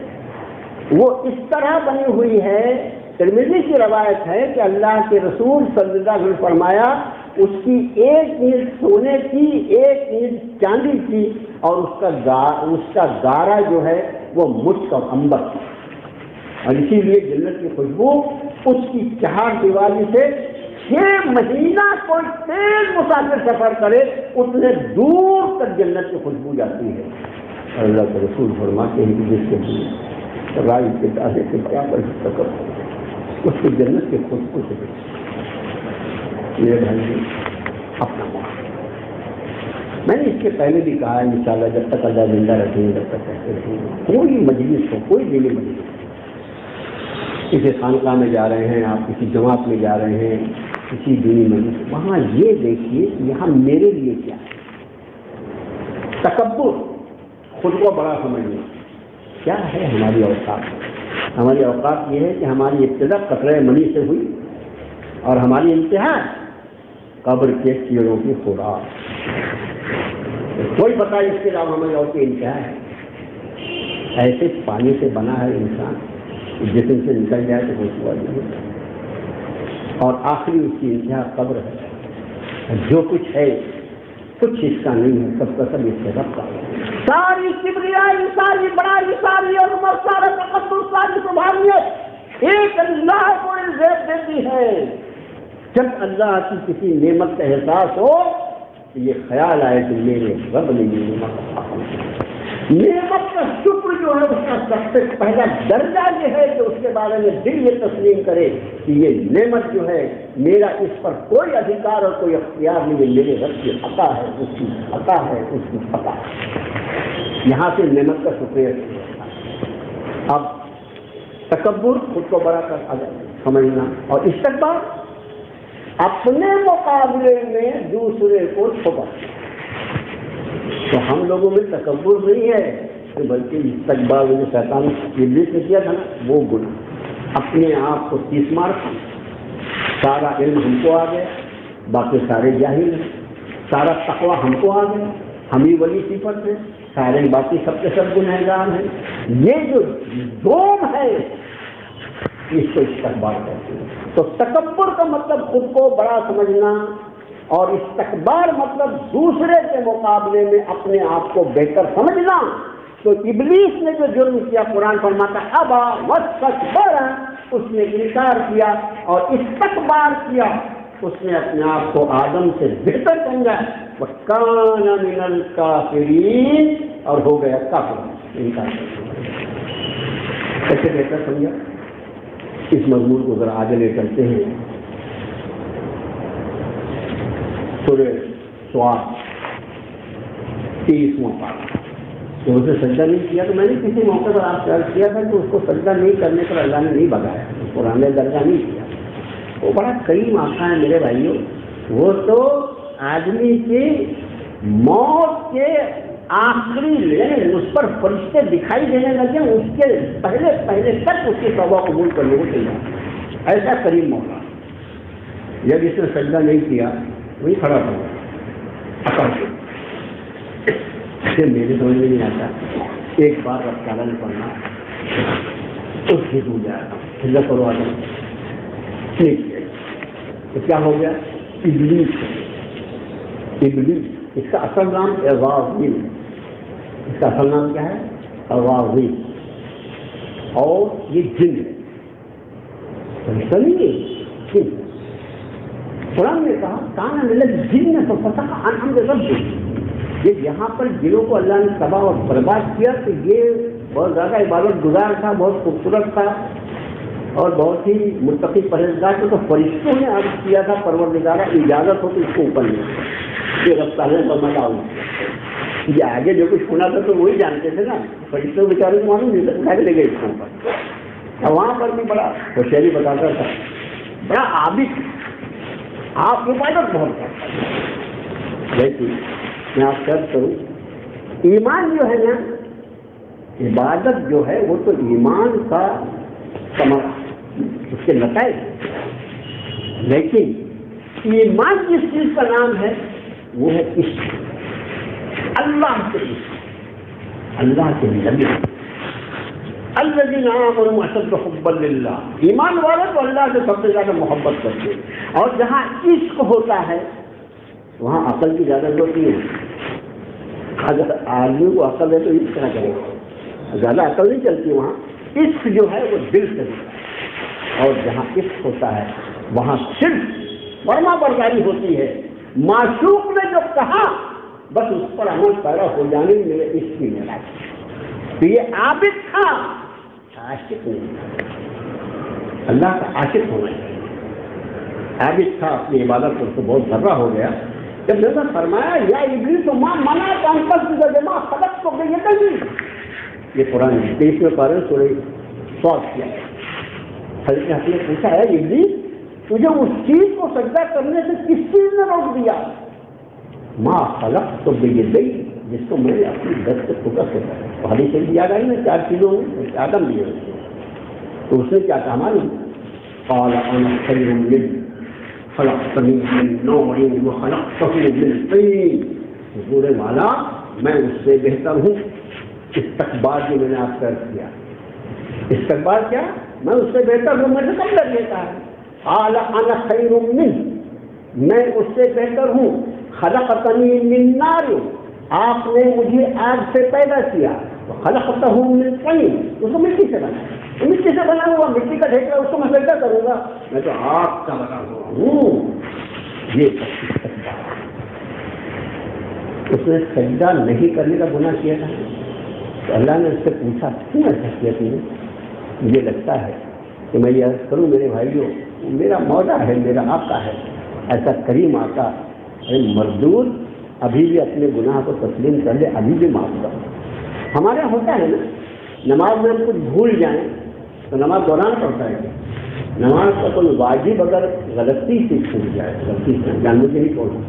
وہ اس طرح بنی ہوئی ہے، ترمذی کی روایت ہے کہ اللہ کے رسول صلی اللہ علیہ وسلم فرمایا اس کی ایک اینٹ سونے کی، ایک اینٹ چاندی کی، اور اس کا گارا جو ہے وہ مشک اور عنبر، اور اسی لیے جنت کی خوشبو اس کی چہار دیوالی سے 6 مہینہ کوئی تیز مسافر سفر کرے اتنے دور تک جنت کی خوشبو جاتی ہے۔ اور اللہ کے رسول فرماتے ہیں کہ جس کے رائی کے دانے سے کیا کر سکتا اس کو جنت کی خوشبو سے میرے بھائی اپنا موقع۔ میں نے اس کے پہلے بھی کہا ہے انشاءاللہ جب تک اللہ زندہ رکھیں گے جب تک کہتے رہیں گے، کوئی مجلس ہو، کوئی دینی مجلس، کسی خانقاہ میں جا رہے ہیں آپ، کسی جماعت میں جا رہے ہیں، کسی دینی مجلس، وہاں یہ دیکھیے یہاں میرے لیے کیا ہے۔ تکبر، خود کو بڑا سمجھنا، کیا ہے ہماری اوقات؟ ہماری اوقات یہ ہے کہ ہماری ابتدا قطرہ منی سے ہوئی اور ہماری انتہا قبر کے کیڑوں کی خوراک۔ کوئی بتائے اس کے علاوہ ہماری اور کی انتہا ہے؟ ایسے پانی سے بنا ہے انسان، جسم سے نکل جائے تو کوئی سوال نہیں، اور آخری اس کی انتہا قبر ہے۔ جو کچھ ہے کچھ اس کا نہیں ہے، سب کا سب اس سے رب کا ہے۔ ساری کبریائی، ساری بڑائی، ساری عظمت، سارا تقدس، ساری سبحانیت ایک اللہ کو عزت دیتی ہے۔ جب اللہ کی کسی نعمت کا احساس ہو تو یہ خیال آئے کہ میرے رب نے یہ نعمت عطا کی۔ نعمت کا شکر جو ہے اس کا سب سے پہلا درجہ یہ ہے کہ اس کے بارے میں دل یہ تسلیم کرے کہ یہ نعمت جو ہے میرا اس پر کوئی ادھیکار اور کوئی اختیار نہیں ہے، میرے رب کی عطا ہے، اس کی عطا ہے، اس کی عطا ہے۔ یہاں سے نعمت کا شکریہ کیا۔ اب تکبر، خود کو بڑا کر سمجھنا، اور استکبار، اپنے مقابلے میں دوسرے کو چھپا۔ تو ہم لوگوں میں تکبر نہیں ہے بلکہ استکبار جو شیطان ابلیس نے کیا تھا نا وہ گناہ، اپنے آپ کو تیس مار، سارا علم ہم کو آ گیا، باقی سارے جاہل ہیں، سارا تقویٰ ہم کو آ گیا، ہم ہی ولی صفت ہیں، سارے باقی سب کے سب گنہگار ہیں۔ یہ جو دوم ہے اس کو استکبار کہتے ہیں۔ تو تکبر کا مطلب خود کو بڑا سمجھنا، اور استکبار مطلب دوسرے کے مقابلے میں اپنے آپ کو بہتر سمجھنا۔ تو ابلیس نے جو جرم کیا، قرآن فرماتا ہے ابا واستکبر، اس نے انکار کیا اور استکبار کیا، اس نے اپنے آپ کو آدم سے بہتر سمجھا، وَكَانَ مِنَ الْكَافِرِينَ، اور ہو گیا کافر۔ انکار کرنا. ایسے بہتر سمجھا. اس مضمون کو ذرا آگے لے چلتے ہیں. سورہ سواد 23واں پارہ. تو اسے سجدہ نہیں کیا تو میں نے کسی موقع پر آپ سے عرض کیا تھا کہ اس کو سجدہ نہیں کرنے پر اللہ نے نہیں بگایا, قرآن نے درجہ نہیں کیا. وہ بڑا کریم آقا ہے میرے بھائیوں. وہ تو آدمی کی موت کے آخری لینے اس پر فرشتے دکھائی دینے لگے, اس کے پہلے تک اس کی توبہ قبول کرنے کو تیار. ایسا کریم موقع. جب اس نے سجدہ نہیں کیا وہی کھڑا ہوا. میرے سمجھ میں نہیں آتا. ایک بار رب تعالیٰ نے پڑھنا اس کی ڈوب جائے گا, سجدہ کرو آدم. ٹھیک ہے, تو کیا ہو گیا؟ ابلیس. اس کا اصل نام اغاظیل. اس کا اصل نام کیا ہے؟ اغاظیل. اور یہ جن ہے, فرشتہ نہیں ہے, جن. قرآن نے کہا کان من الجن ففسق عن امر ربہ. یہ یہاں پر جنوں کو اللہ نے تباہ اور برباد کیا تو یہ بہت زیادہ عبادت گزار تھا, بہت خوبصورت تھا اور بہت ہی متقی پرہیزگار تھا. تو فرشتوں نے عرض کیا تھا پروردگارہ اجازت ہو تو اس کو اوپر لے. یہ رب تعالیٰ نے فرمایا یہ آگے جو کچھ سنا تھا تو وہی جانتے تھے نا. فرشتوں بیچارے کو معلوم نہیں تھا, اٹھا کے لے گئے اس کو اوپر. وہاں پر بھی بڑا ہوشیاری بتاتا تھا, بڑا عابد, آپ عبادت بہت کرتا. لیکن میں آپ سے عرض کروں, ایمان جو ہے نا, عبادت جو ہے وہ تو ایمان کا ثمرہ, اس کے نتائج. لیکن ایمان جس چیز کا نام ہے وہ ہے عشق, اللہ کے عشق, اللہ کے نبی. الذین آمنوا اشد حبا للہ. ایمان والے تو اللہ سے سب سے زیادہ محبت کرتے ہیں. اور جہاں عشق ہوتا ہے وہاں عقل کی زیادہ ضرورت نہیں ہے. اگر آدمی کو عقل ہے تو اس طرح کرے گا, زیادہ عقل نہیں چلتی وہاں. عشق جو ہے وہ دل سے ہوتا ہے, اور جہاں عشق ہوتا ہے وہاں صرف فرما برداری ہوتی ہے. معشوق نے جو کہا بس اس پر عمل پیرا ہو جانے میں میرے عشق کی میرا. تو یہ عابد تھا, عاشق نہیں. اللہ کا عاشق ہونا چاہیے. عابد تھا, اپنی عبادت پر تو بہت ذرہ ہو گیا. جب میں نے فرمایا یا ابلیس تو ماں منع کانفرنس کی جمع خلق تو گئی ہے. یہ قرآن 23 پارہ سورہ سواد کیا ہے. حضرت حق نے پوچھا ہے ابلیس تجھے اس چیز کو سجدہ کرنے سے کس چیز نے روک دیا؟ ماں خلق تو گئی, جس کو میں نے اپنی دست سے ٹکڑا سے حدیث سے یاد آئی نا 4 چیزوں میں آدم دیے. تو اس نے کیا کہا معلوم؟ قال انا خیر منہ خلقتنی من نور وخلقته من طین. حضور والا میں اس سے بہتر ہوں. استقبال جو میں نے آپ کا کیا, استقبال کیا, میں اس سے بہتر ہوں. مجھے کم لگ لیتا ہے. قال انا خیر منہ, میں اس سے بہتر ہوں. خلقتنی من نار, آپ نے مجھے آگ سے پیدا کیا. خلقتہ من طین, اس کو مٹی سے بنایا. مٹی سے بنا ہوا, مٹی کا ڈھیکڑا, اس کو میں سجدہ کروں گا, میں تو آگ کا بنا ہوا ہوں. یہ اس نے سجدہ نہیں کرنے کا گناہ کیا تھا. تو اللہ نے اس سے پوچھا کیوں ایسا کیا تھی؟ مجھے لگتا ہے کہ میں یہ عرض کروں میرے بھائیوں, میرا مولا ہے, میرا آقا ہے, ایسا کریم آقا. مردود ابھی بھی اپنے گناہ کو تسلیم کر لے, ابھی بھی معاف کر. ہمارے یہاں ہوتا ہے نا, نماز میں ہم کچھ بھول جائیں تو نماز دوران پڑتا ہے. نماز کا کوئی واجب اگر غلطی سے چھوٹ جائے, غلطی سے جاننے سے نہیں چھوڑنا,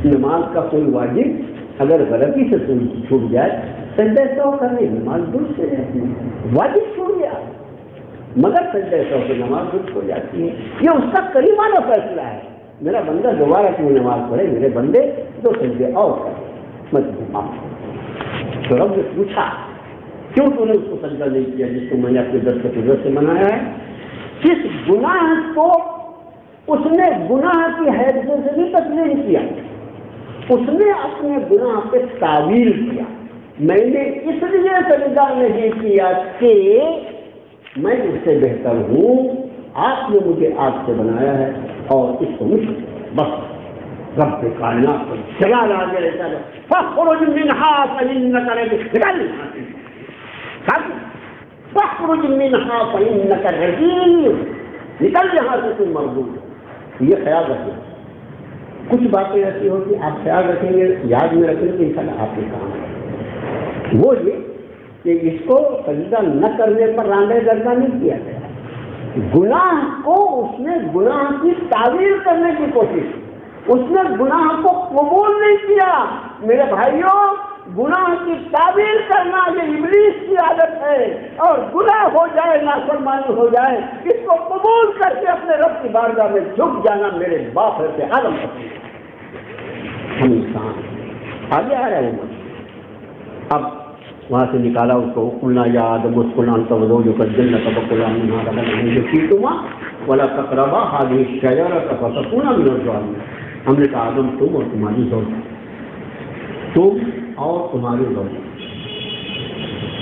نماز کا کوئی واجب اگر غلطی سے چھوٹ جائے سجدہ سہو کرنے نماز درست ہو جاتی ہے. واجب چھوٹ گیا مگر سجدہ سہو سے نماز درست ہو جاتی ہے. یہ اس کا کریمانہ فیصلہ ہے. میرا بندہ دوبارہ کیوں نماز پڑھے, میرے بندے تو سجدے اور کرے, مت معاف. تو رب نے پوچھا کیوں تو نے اس کو سجدہ نہیں کیا جس کو میں نے اپنے درد کے قدرت سے منایا ہے؟ کس گناہ کو اس نے گناہ کی حیثیت سے نہیں تسلیم کیا, اس نے اپنے گناہ پہ تعویل کیا. میں نے اس لیے سجدہ نہیں کیا کہ میں اس سے بہتر ہوں, آپ نے مجھے آگ سے بنایا ہے اور اس کو مجھ بس رب کائنات کو جلال آ گیا رہتا ہے. فخرج منها فإنك رجل, فَاخْرُجْ مِنْهَا فَإِنَّكَ رَجِيمٌ، نکل یہاں سے تم مردود۔ یہ خیال رکھیں، کچھ باتیں ایسی ہوتی آپ خیال رکھیں گے، یاد میں رکھیں گے تو انشاءاللہ آپ کے کام ہے۔ وہ یہ کہ اس کو سجدہ نہ کرنے پر رانڈے درگاہ نہیں کیا گیا، گناہ کو اس نے گناہ کی تعویل کرنے کی کوشش، اس نے گناہ کو قبول نہیں کیا۔ میرے بھائیوں، گناہ کی تعویل کرنا یہ ابلیس کی عادت ہے، اور گناہ ہو جائے، نافرمانی ہو جائے، اس کو قبول کر کے اپنے رب کی بارگاہ میں جھک جانا میرے باپ سے عالم کرتی ہے۔ ہم انسان آگے آ رہے ہیں، اب وہاں سے نکالا اس کو، قلنا یا آدم اسکن انت وزوجک الجنۃ فکلا منہا رغدا حیث شئتما ولا تقربا هذه الشجرۃ فتکونا من الظالمین۔ ہم نے کہا آدم تم اور تمہاری زوجہ، تم اور تمہاری زوجہ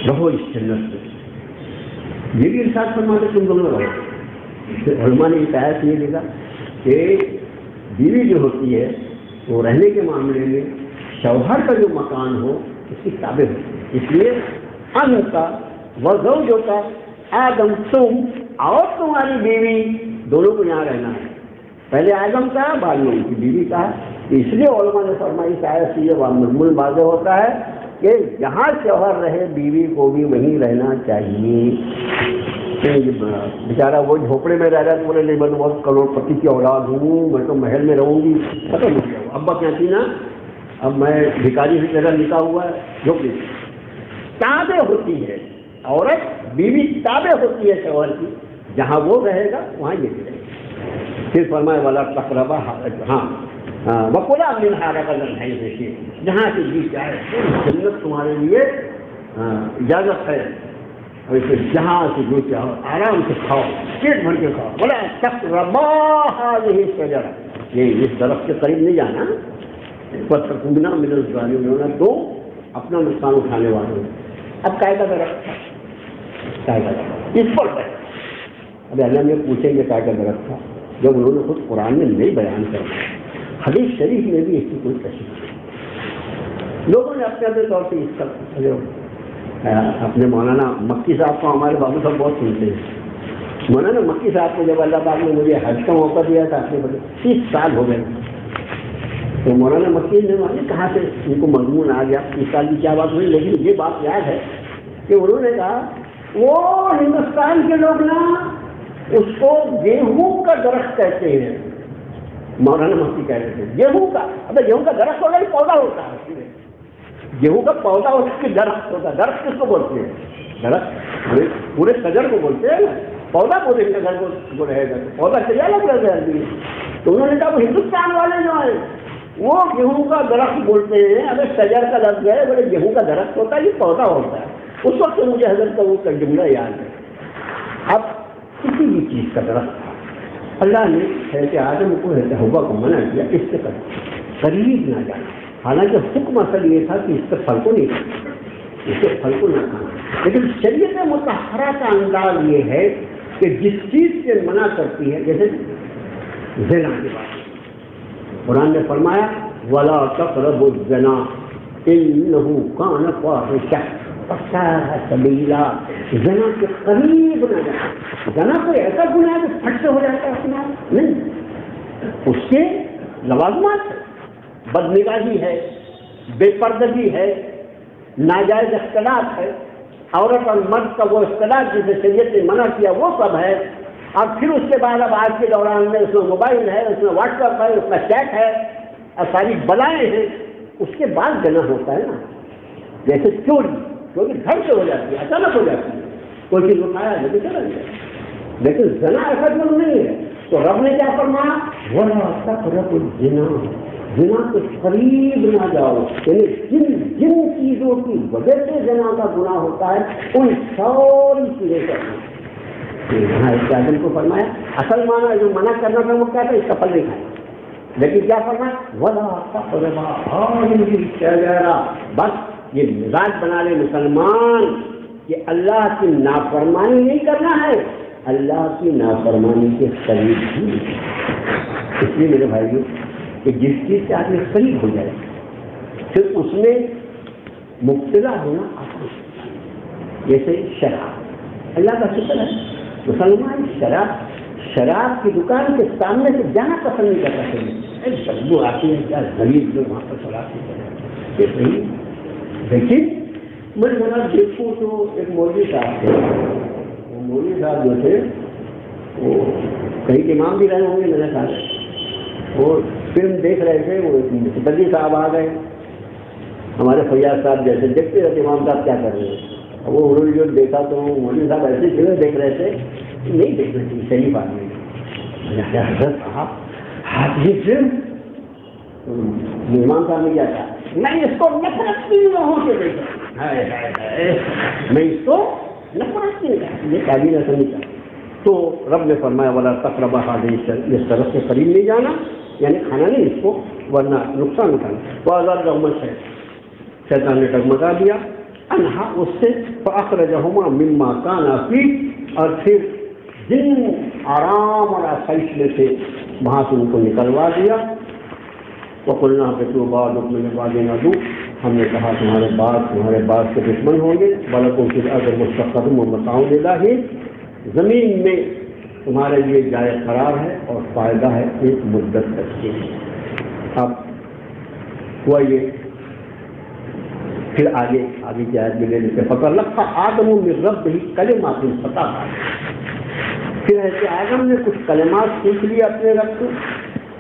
رہو اس جنت میں، یہ بھی ارشاد فرماتے تم دونوں رہو۔ علماء نے یہ آیت یہ لکھا کہ بیوی جو ہوتی ہے وہ رہنے کے معاملے میں شوہر کا جو مکان ہو اس کی تابع ہوتی ہے، اس لیے انت وزوجک آدم، تم اور تمہاری بیوی دونوں کو یہاں رہنا ہے۔ پہلے آدم کا، بعد میں ان کی بیوی کا ہے، اس لیے علماء نے فرمائی شاید سے یہ مضمون واضح ہوتا ہے کہ جہاں شوہر رہے بیوی کو بھی وہیں رہنا چاہیے۔ بیچارہ وہ جھوپڑے میں رہ رہا ہے تو بولے نہیں میں تو بہت کروڑ پتی کی اولاد ہوں، میں تو محل میں رہوں گی، پتہ نہیں کیا ابا کیا تھی نا، اب میں بھکاری کی طرح لکھا ہوا ہے، جھوپڑی تابع ہوتی ہے عورت، بیوی تابع ہوتی ہے شوہر کی، جہاں وہ رہے گا وہاں یہ رہے گا۔ پھر فرمایا والا تقربا، ہاں وکلا منہا رغدا حیث شئتما، جہاں سے جی چاہے جنت تمہارے لیے اجازت ہے، اور اسے جہاں سے جو چاہو آرام سے کھاؤ، پیٹ بھر کے کھاؤ۔ ولا تقربا هذه الشجرۃ، یہ اس درخت کے قریب نہیں جانا، فتکونا من الظالمین، تو اپنا نقصان اٹھانے والے۔ اب کائے کا درخت تھا، کائے کا درخت اس پر ہے، اب اللہ میں پوچھیں گے کائے کا درخت تھا، جب انہوں نے خود قرآن میں نہیں بیان کرنا، حدیث شریف میں بھی اس کی کوئی تشریح نہیں۔ لوگوں نے اپنے اپنے طور سے اس کا، اپنے مولانا مکی صاحب کو ہمارے بابو صاحب بہت سنتے ہیں، مولانا مکی صاحب کو جب اللہ پاک نے مجھے حج کا موقع دیا تھا، اپنے بڑے 30 سال ہو گئے، تو مولانا مکی نے معلوم کہاں سے ان کو مضمون آ گیا، 30 سال کی کیا بات ہوئی، لیکن یہ بات یاد ہے کہ انہوں نے کہا وہ ہندوستان کے لوگ نا اس کو گیہوں کا درخت کہتے ہیں، مولانا مکی کہتے تھے گیہوں کا، اب گیہوں کا درخت ہوگا، یہ پودا ہوتا ہے، گیہوں کا پودا ہوتا ہے، درخت ہوتا ہے، درخت کس کو بولتے ہیں؟ درخت پورے شجر کو بولتے ہیں نا، پودا پورے شجر کو رہے گا، پودا چلے الگ الگ ہے۔ تو انہوں نے کہا وہ ہندوستان والے جو ہیں وہ گیہوں کا درخت بولتے ہیں، اگر شجر کا لفظ ہے بولے گیہوں کا درخت ہوتا ہے، یہ پودا ہوتا ہے۔ اس وقت مجھے حضرت کا وہ جملہ یاد ہے۔ اب کسی بھی چیز کا درخت تھا، اللہ نے حضرت آدم کو حضرت حوا کو منع کیا اس سے قریب نہ جانا، حالانکہ حکم اصل یہ تھا کہ اس سے پھل کو نہیں کھانا، اس سے پھل کو نہ کھانا، لیکن شریعت مطہرہ کا انداز یہ ہے کہ جس چیز سے منع کرتی ہے، جیسے زنا کی بات قرآن نے فرمایا وَلَا تَقْرَبُوا الزِّنَا إِنَّهُ كَانَ فَاحِشَةً وَسَاءَ سَبِيلًا، زنا کے قریب نہ جائے۔ زنا کوئی ایسا گناہ ہے کہ پھٹ سے ہو جاتا ہے اپنا نہیں، اس کے لوازمات ہے، بدنگاہی ہے، بے پردگی ہے، ناجائز اختلاط ہے، عورت اور مرد کا وہ اختلاط جسے شریعت نے منع کیا وہ سب ہے، اور پھر اس کے بعد اب آج کے دوران میں اس میں موبائل ہے، اس میں واٹس ایپ ہے، اس میں چیٹ ہے، اور ساری بلائیں ہیں، اس کے بعد زنا ہوتا ہے نا۔ جیسے چوری گھر سے ہو جاتی ہے، اچانک ہو جاتی ہے، کوئی چیز اٹھایا ہے تو چلا گیا، لیکن زنا ایسا جرم نہیں ہے۔ تو رب نے کیا فرمایا وَلَا تَقْرَبُوا الزِّنَا، زنا کے قریب نہ جاؤ، یعنی جن چیزوں کی وجہ سے زنا کا گناہ ہوتا ہے ان ساری چیزیں کرنا۔ یہاں اس آدم کو فرمایا اصل معنی جو منع کرنا تھا وہ کیا تھا، اس کا پھل نہیں کھانا، لیکن کیا فرمایا وَلَا تَقْرَبَا هَٰذِهِ الشَّجَرَةَ، بس یہ مزاج بنا لے مسلمان کہ اللہ کی نافرمانی نہیں کرنا ہے، اللہ کی نافرمانی کے قریب بھی۔ اس لیے میرے بھائیوں کہ جس چیز سے آدمی قریب ہو جائے پھر اس میں مبتلا ہونا آسان، جیسے شراب، اللہ کا شکر ہے مسلمان شراب کی دکان کے سامنے سے جانا پسند نہیں کرتا، بدبو آتی ہے، کیا غریب لوگ وہاں پر شراب پیتے ہیں، صحیح. لیکن میں ذرا دیکھوں تو ایک مولوی صاحب تھے، وہ مولوی صاحب جو تھے وہ کہیں امام بھی رہے ہوں گے میرے ساتھ، وہ فلم دیکھ رہے تھے، وہ بدی صاحب آ گئے، ہمارے فیاض صاحب جیسے دیکھتے رہتے امام صاحب کیا کر رہے ہیں، وہ انہوں نے جو دیکھا تو مولوی صاحب ایسی فلم دیکھ رہے تھے، نہیں دیکھنا چاہیے، صحیح بات نہیں. حضرت صاحب یہ فلم امام صاحب نے کیا تھا، میں اس کو نفرت کی راہوں سے دیکھا، میں اس کو نفرت کی یہ تعبیر ایسا نہیں کرتا. تو رب نے فرمایا ولا تقربا هذه اس طرف سے قریب نہیں جانا، یعنی کھانا نہیں اس کو ورنہ نقصان اٹھانا. وَأَذَلَّهُمَا شیطان نے ڈگمگا دیا انہا اس سے فَأَخْرَجَهُمَا مِمَّا كَانَا فِيهِ، اور پھر جن آرام اور آسائش میں سے وہاں سے ان کو نکلوا دیا. وَقُلْنَا اهْبِطُوا بَعْضُكُمْ لِبَعْضٍ عَدُوٌّ، ہم نے کہا تمہارے بعض کے دشمن ہوں گے. وَلَكُمْ فِي الْأَرْضِ مُسْتَقَرٌّ وَمَتَاعٌ إِلَىٰ حِينٍ، زمین میں تمہارے لیے جائے قرار ہے اور فائدہ ہے ایک مدت تک کے. اب ہوا یہ، پھر آگے کی آیت میں لے لیتے فَتَلَقَّىٰ آدَمُ مِن رَّبِّهِ كَلِمَاتٍ فَتَابَ، پھر ایسے آدم نے کچھ کلمات سیکھ لیے اپنے رب سے.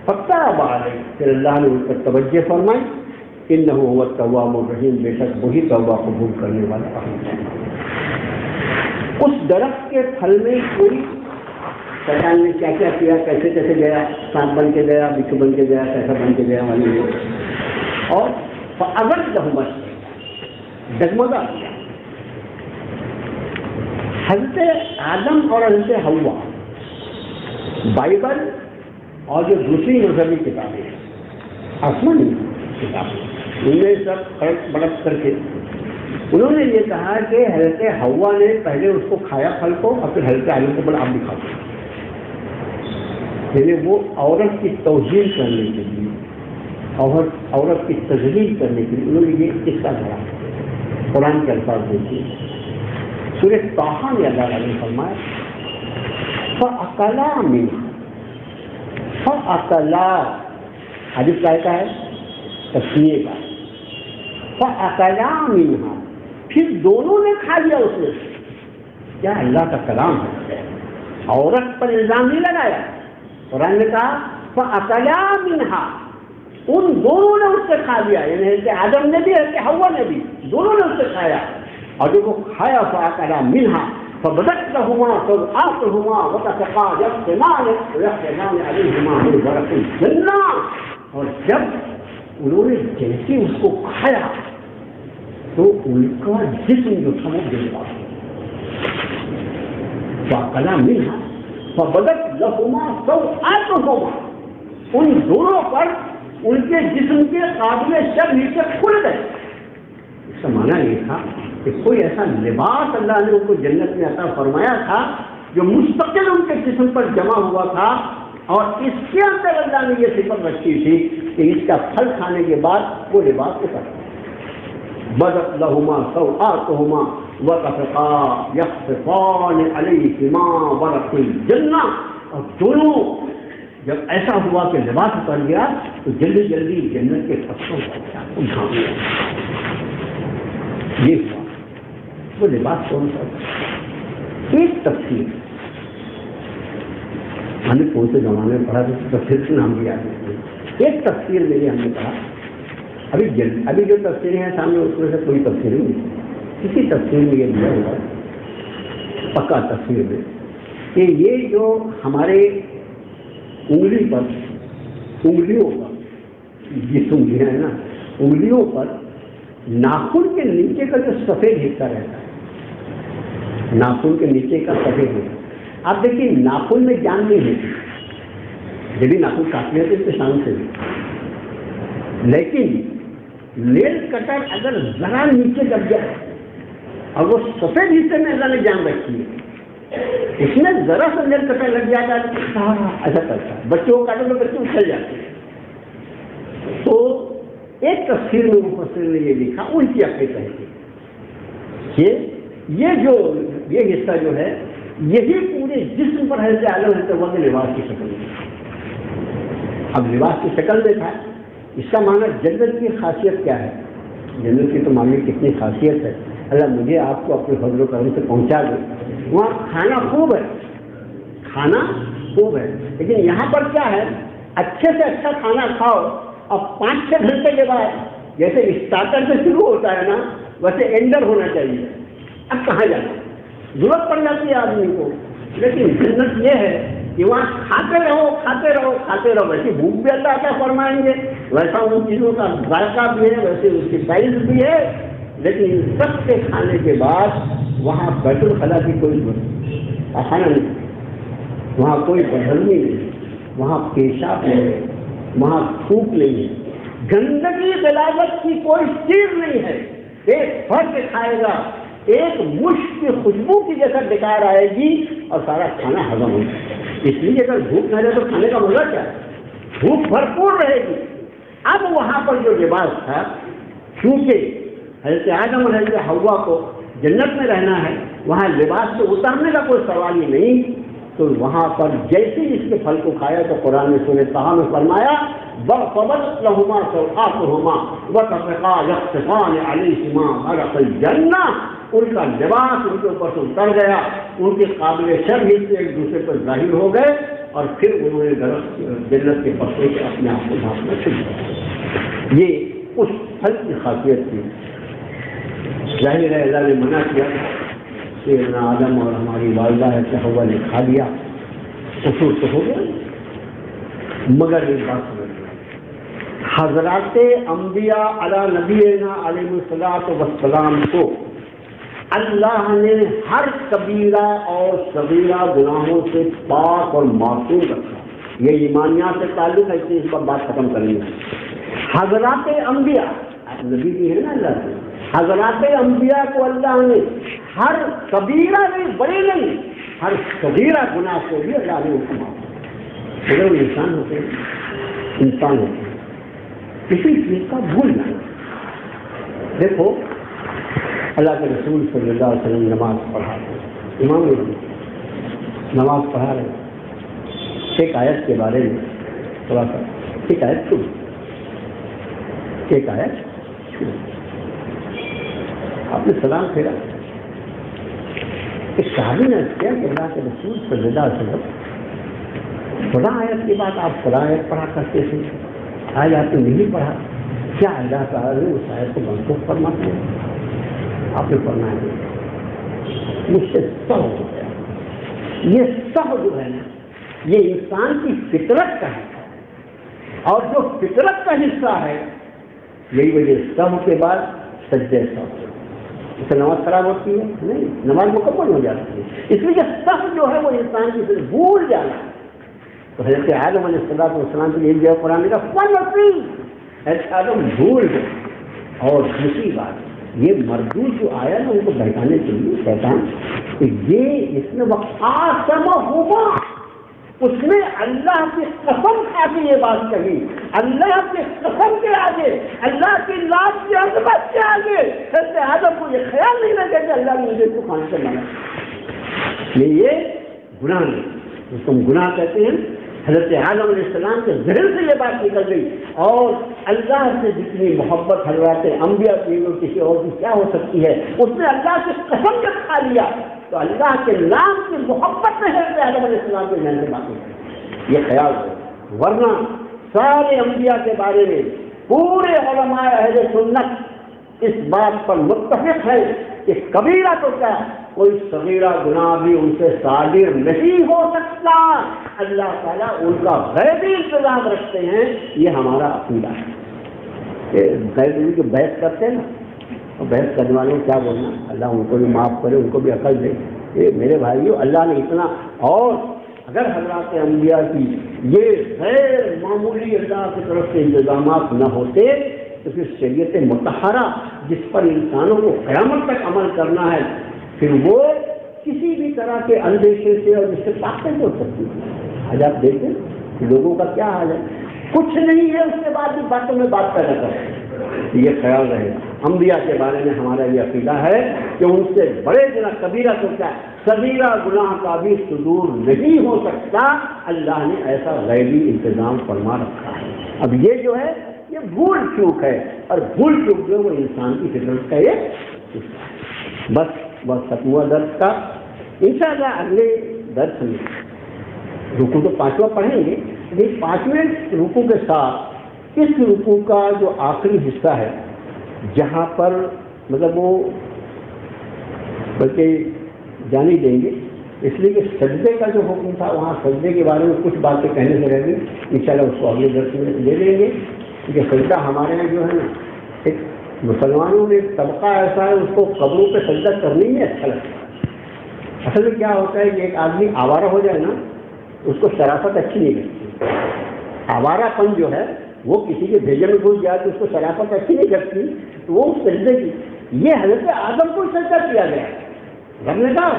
فَتَابَ عَلَيْهِ، پھر اللہ نے ان پر توجہ فرمائی. إِنَّهُ هُوَ التَّوَّابُ الرَّحِيمُ، بے شک وہی توبہ قبول کرنے والا ہے. اس درخت کے پھل میں کوئی شیطان نے کیا کیا کیا، کیسے کیسے گیا، سانپ بن کے گیا، بچھو بن کے گیا، کیسا بن کے گیا والی ہے. اور فَأَذَلَّهُمَا ڈگمگا دیا. حضرت آدم اور حضرت حوا، بائبل اور جو دوسری مذہبی کتابیں ہیں، آسمانی کتابیں، ان میں سب فرق بڑک کر کے انہوں نے یہ کہا کہ حضرت حوا نے پہلے اس کو کھایا پھل کو، اور پھر حضرت آدم کو بڑا آپ بھی کھاتے، یعنی وہ عورت کی توہین کرنے کے لیے، عورت کی تذلیل کرنے کے لیے انہوں نے یہ قصہ گھڑا. قرآن کے الفاظ دیکھیے، سورہ طٰہٰ میں اللہ نے فرمایا فَأَكَلَا مِنْهَا، فَأَكَلَا حدیث کا ہے تسنیہ کا، فَأَكَلَا مِنْهَا، پھر دونوں نے کھا لیا اس میں سے. کیا اللہ کا کلام ہے، عورت پر الزام نہیں لگایا. قرآن نے کہا فَأَكَلَا مِنْهَا، ان دونوں نے اس سے کھا لیا، یعنی حضرت آدم نے بھی حضرت حوا نے بھی، دونوں نے اس سے کھایا. اور جب وہ کھایا فَأَكَلَا مِنْهَا فَبَدَتْ لَهُمَا سَوْآتُهُمَا وَطَفِقَا يَخْصِفَانِ عَلَيْهِمَا مِنْ وَرَقِ الْجَنَّةِ، اور جب انہوں نے جیسے اس کو کھایا تو ان کا جسم جو تھا وہ گر گیا. فَأَكَلَا مِنْهَا فَبَدَتْ لَهُمَا سَوْآتُهُمَا، ان دونوں پر ان کے جسم کے قابل شب نیچے کھل گئے. اس کا معنی یہ تھا کہ کوئی ایسا لباس اللہ نے ان کو جنت میں عطا فرمایا تھا جو مستقل ان کے جسم پر جمع ہوا تھا، اور اس کے اندر اللہ نے یہ صفت رکھی تھی کہ اس کا پھل کھانے کے بعد وہ لباس اتر. بدت لهما سوآتهما وطفقا يخصفان عليهما ورق الجنة، اور دونوں جب ایسا ہوا کہ لباس اتر گیا تو جلدی جلدی جنت کے پتوں کو جھانک لیا. یہ ہوا وہ لباس کون سا؟ ایک تفسیر ہم نے کون سے زمانے میں پڑھا، تفسیر کے نام بھی یاد نہیں. ایک تفسیر میں یہ ہم نے کہا، ابھی جو تفسیریں ہیں سامنے اس میں سے کوئی تفسیر نہیں، کسی تفسیر میں یہ دیا ہوا پکا تفسیر میں کہ یہ جو ہمارے انگلی پر، انگلیوں پر، یہ انگلیاں ہیں نا، انگلیوں پر ناخن کے نیچے کا جو سفید حصہ رہتا ہے، ناخن کے نیچے کا سفید حصہ، آپ دیکھیے ناخن میں جان نہیں ہے، جب بھی ناخن کاٹ لیتے اس کے شان سے بھی، لیکن نیل کٹر اگر ذرا نیچے دب جائے اور وہ سفید حصے میں اللہ نے جان رکھی ہے، اس میں ذرا سا نیل کٹر لگ جاتا ہے ایسا کرتا ہے، بچوں کو کاٹو تو بچے اچھل جاتے ہیں. تو ایک تفسیر میں مفسر نے یہ لکھا، ان کی اپنی تحقیق کہ یہ جو یہ حصہ جو ہے یہی پورے جسم پر حضرت آدم حضرت حوا کے لباس کی شکل میں. اب لباس کی شکل دیکھا ہے، اس کا معنی جنت کی خاصیت کیا ہے؟ جنت کی تو معلوم کتنی خاصیت ہے. اللہ مجھے آپ کو اپنے فضل و کرم سے پہنچا دے. وہاں کھانا خوب ہے، کھانا خوب ہے، لیکن یہاں پر کیا ہے، اچھے سے اچھا کھانا کھاؤ اور 5-6 گھنٹے کے بعد جیسے اسٹارٹر سے شروع ہوتا ہے نا ویسے اینڈر ہونا چاہیے. اب کہاں جانا، ضرورت پڑ جاتی ہے آدمی کو. لیکن جنت یہ ہے کہ وہاں کھاتے رہو کھاتے رہو کھاتے رہو. ویسی بھوک بھی اللہ عطا فرمائیں گے، ویسا ان چیزوں کا ذائقہ بھی ہے، ویسے اس کی سائز بھی ہے. لیکن ان سب کے کھانے کے بعد وہاں بیت الخلا کی کوئی خانہ نہیں، وہاں کوئی بدہضمی نہیں، وہاں پیشاب نہیں ہے، وہاں تھوک نہیں ہے، گندگی غلاظت کی کوئی چیز نہیں ہے. ایک فرق کھائے گا، ایک مشک کی خوشبو کی جیسا بیکار آئے گی اور سارا کھانا ہضم ہوگا. اس لیے اگر بھوک نہ رہے تو کھانے کا مزہ کیا ہے؟ بھوک بھرپور رہے گی. اب وہاں پر جو لباس تھا، کیونکہ حضرت آدم اور حضرت حوا کو جنت میں رہنا ہے، وہاں لباس سے اترنے کا کوئی سوال ہی نہیں. تو وہاں پر جیسے اس کے پھل کو کھایا تو قرآن نے سورہ طٰہٰ میں فرمایا وَقَبَضْ لَهُمَا سَوْآتُهُمَا وَطَفِقَا يَخْصِفَانِ عَلَيْهِمَا مَرَقَ الْجَنَّةِ. ان کا لباس ان کے اوپر سے اتر گیا، ان کے قابل شر حصے ایک دوسرے پر ظاہر ہو گئے اور پھر انہوں نے جنت کے پتے سے اپنے آپ کو ڈھانپنا شروع کیا. یہ اس پھل کی خاصیت تھی. ظاہر ہے اللہ نے منع کیا کہ آدم اور ہماری والدہ حضرت حوا نے کھا لیا، قصور تو ہو گیا. مگر ایک بات سمجھ، حضرات انبیاء علی نبینا علیہ الصلوۃ والسلام کو اللہ نے ہر کبیرہ اور صغیرہ گناہوں سے پاک اور معصوم رکھا. یہ ایمانیات سے تعلق ہے، اس پر بات ختم کریں گے. حضرات انبیاء، نبی بھی ہے نا اللہ سے، حضرات انبیاء کو اللہ نے ہر کبیرہ نہیں، بڑے نہیں، ہر صغیرہ گناہ کو بھی اللہ نے ان کو معاف کیا. اگر وہ انسان ہوتے ہیں، انسان ہوتے ہیں، کسی چیز کا بھول جانا. دیکھو اللہ کے رسول صلی اللہ علیہ وسلم نماز پڑھا رہے، امام نماز پڑھا رہے. ایک آیت کے بارے میں تھوڑا سا، ایک آیت سن، ایک آیت سن. آپ نے سلام پھیرا. ایک صحابی نے کیا کہ اللہ کے رسول صلی اللہ علیہ وسلم خدا آیت کے بعد آپ خدا آیت پڑھا کرتے تھے، آج آپ نے نہیں پڑھا، کیا اللہ تعالیٰ نے اس آیت کو منسوخ فرماتے ہیں؟ آپ نے فرمایا مجھ سے سہو ہو گیا. یہ سہو جو ہے نا، یہ انسان کی فطرت کا حصہ ہے، اور جو فطرت کا حصہ ہے یہی وجہ سہو کے بعد سجدے سہو. اس سے نماز خراب ہوتی ہے؟ نہیں، نماز مکمل ہو جاتی ہے. اس لیے سہو جو ہے وہ انسان کی صرف بھول جانا. تو حضرت آدم علیہ السلام کی یہی جگہ قرآن کا حضرت آدم بھول گئے. اور دوسری بات یہ مردود جو آیا نا ان کو بہکانے کے لیے شیطان، کہ یہ اس میں وقاسم ہوگا، اس نے اللہ کی قسم کھا کے یہ بات کہی. اللہ کی قسم کے آگے، اللہ کی لاش کی عظمت کے آگے حضرت آدم کو یہ خیال نہیں لگا کہ اللہ نے مجھے کو کھانے سے منع. یہ گناہ نہیں، جس کو ہم گناہ کہتے ہیں. حضرت آدم علیہ السلام کے ذہن سے یہ بات نکل گئی. اور اللہ سے جتنی محبت حضرات انبیاء کی اور کسی اور کی کیا ہو سکتی ہے، اس نے اللہ کی قسم جب کھا لیا تو اللہ کے نام کی محبت میں حضرت آدم علیہ السلام کے ذہن سے باتیں یہ خیال ہے. ورنہ سارے انبیاء کے بارے میں پورے علماء اہل سنت اس بات پر متفق ہے کہ کبیرہ تو کیا، کوئی صغیرہ گناہ بھی ان سے صادر نہیں ہو سکتا. اللہ تعالیٰ ان کا غیبی انتظام رکھتے ہیں. یہ ہمارا عقیدہ ہے. غیبی کی بحث کرتے ہیں نا، اور بحث کرنے والوں کو کیا بولنا، اللہ ان کو بھی معاف کرے، ان کو بھی عقل دے. یہ میرے بھائیو اللہ نے اتنا، اور اگر حضرات انبیاء کی یہ غیر معمولی اللہ کی طرف سے انتظامات نہ ہوتے تو پھر شریعت مطہرہ جس پر انسانوں کو قیامت تک عمل کرنا ہے، پھر وہ کسی بھی طرح کے اندیشے سے اور اس سے طاقت ہو سکتی ہے. آج آپ دیکھیں لوگوں کا کیا حال ہے، کچھ نہیں ہے اس کے بعد بھی باتوں میں بات پیدا کرتے ہیں. یہ خیال رہے گا. انبیاء کے بارے میں ہمارا یہ عقیدہ ہے کہ ان سے بڑے گناہ کبیرہ تو کیا صغیرہ گناہ کا بھی صدور نہیں ہو سکتا، اللہ نے ایسا غیبی انتظام فرما رکھا ہے۔ اب یہ جو ہے یہ بھول چوک ہے، اور بھول چوک جو وہ انسان کی فطرت کا یہ بس ختم ہوا درس کا۔ انشاءاللہ اگلے درس میں رکوع تو 5واں پڑھیں گے، لیکن 5ویں رکوع کے ساتھ اس رکوع کا جو آخری حصہ ہے جہاں پر مطلب وہ بلکہ جان ہی دیں گے، اس لیے کہ سجدے کا جو حکم تھا وہاں سجدے کے بارے میں کچھ باتیں کہنے سے رہ گئی، انشاءاللہ اس کو اگلے درس میں لے لیں گے، کیونکہ سجدہ ہمارے یہاں جو ہے نا ایک مسلمانوں میں ایک طبقہ ایسا ہے اس کو قبروں پہ سجدہ کرنے میں اچھا لگتا ہے۔ اصل میں کیا ہوتا ہے کہ ایک آدمی آوارہ ہو جائے نا اس کو شرافت اچھی نہیں لگتی، آوارہ پن جو ہے وہ کسی کے بھیجے میں گھس جائے تو اس کو شرافت اچھی نہیں لگتی، تو وہ سجدے کی یہ حضرت آدم کو سجدہ کیا گیا، رب نے کہا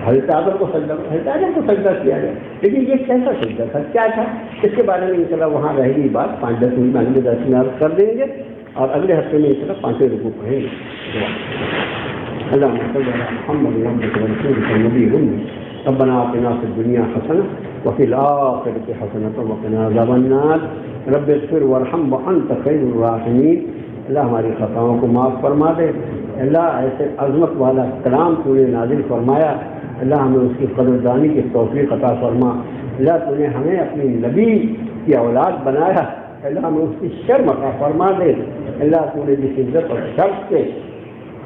حضرت آدم کو سجدہ کیا گیا، لیکن یہ کیسا سجدہ تھا، کیا تھا، اس کے بارے میں انشاءاللہ وہاں رہے گی بات، 5-10 منٹ میں اگلے درس میں عرض کر دیں گے، اور اگلے ہفتے میں انشاءاللہ 5ویں رکوع پڑھیں گے۔ اللهم صل على محمد عبدك ورسولك النبي الأمي ربنا آتنا في الدنيا حسنة وفي الآخرة حسنة وقنا عذاب النار رب اغفر وارحم وأنت خير الراحمين۔ اللہ ہماری خطاؤں کو معاف فرما دے، اللہ ایسے عظمت والا کلام تو نے نازل فرمایا، اللہ ہمیں اس کی قدردانی کی توفیق عطا فرما، اللہ تو نے ہمیں اپنی نبی کی اولاد بنایا، اللہ ہمیں اس کی شرم عطا فرما دے، اللہ تو نے جس عزت اور شرف سے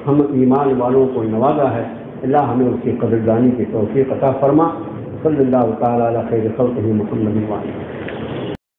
ہم ایمان والوں کو نوازا ہے، اللہ ہمیں اس کی قدردانی کی توفیق عطا فرما۔ صلی اللہ تعالیٰ علی خیر خلقہ محمد وعلیہ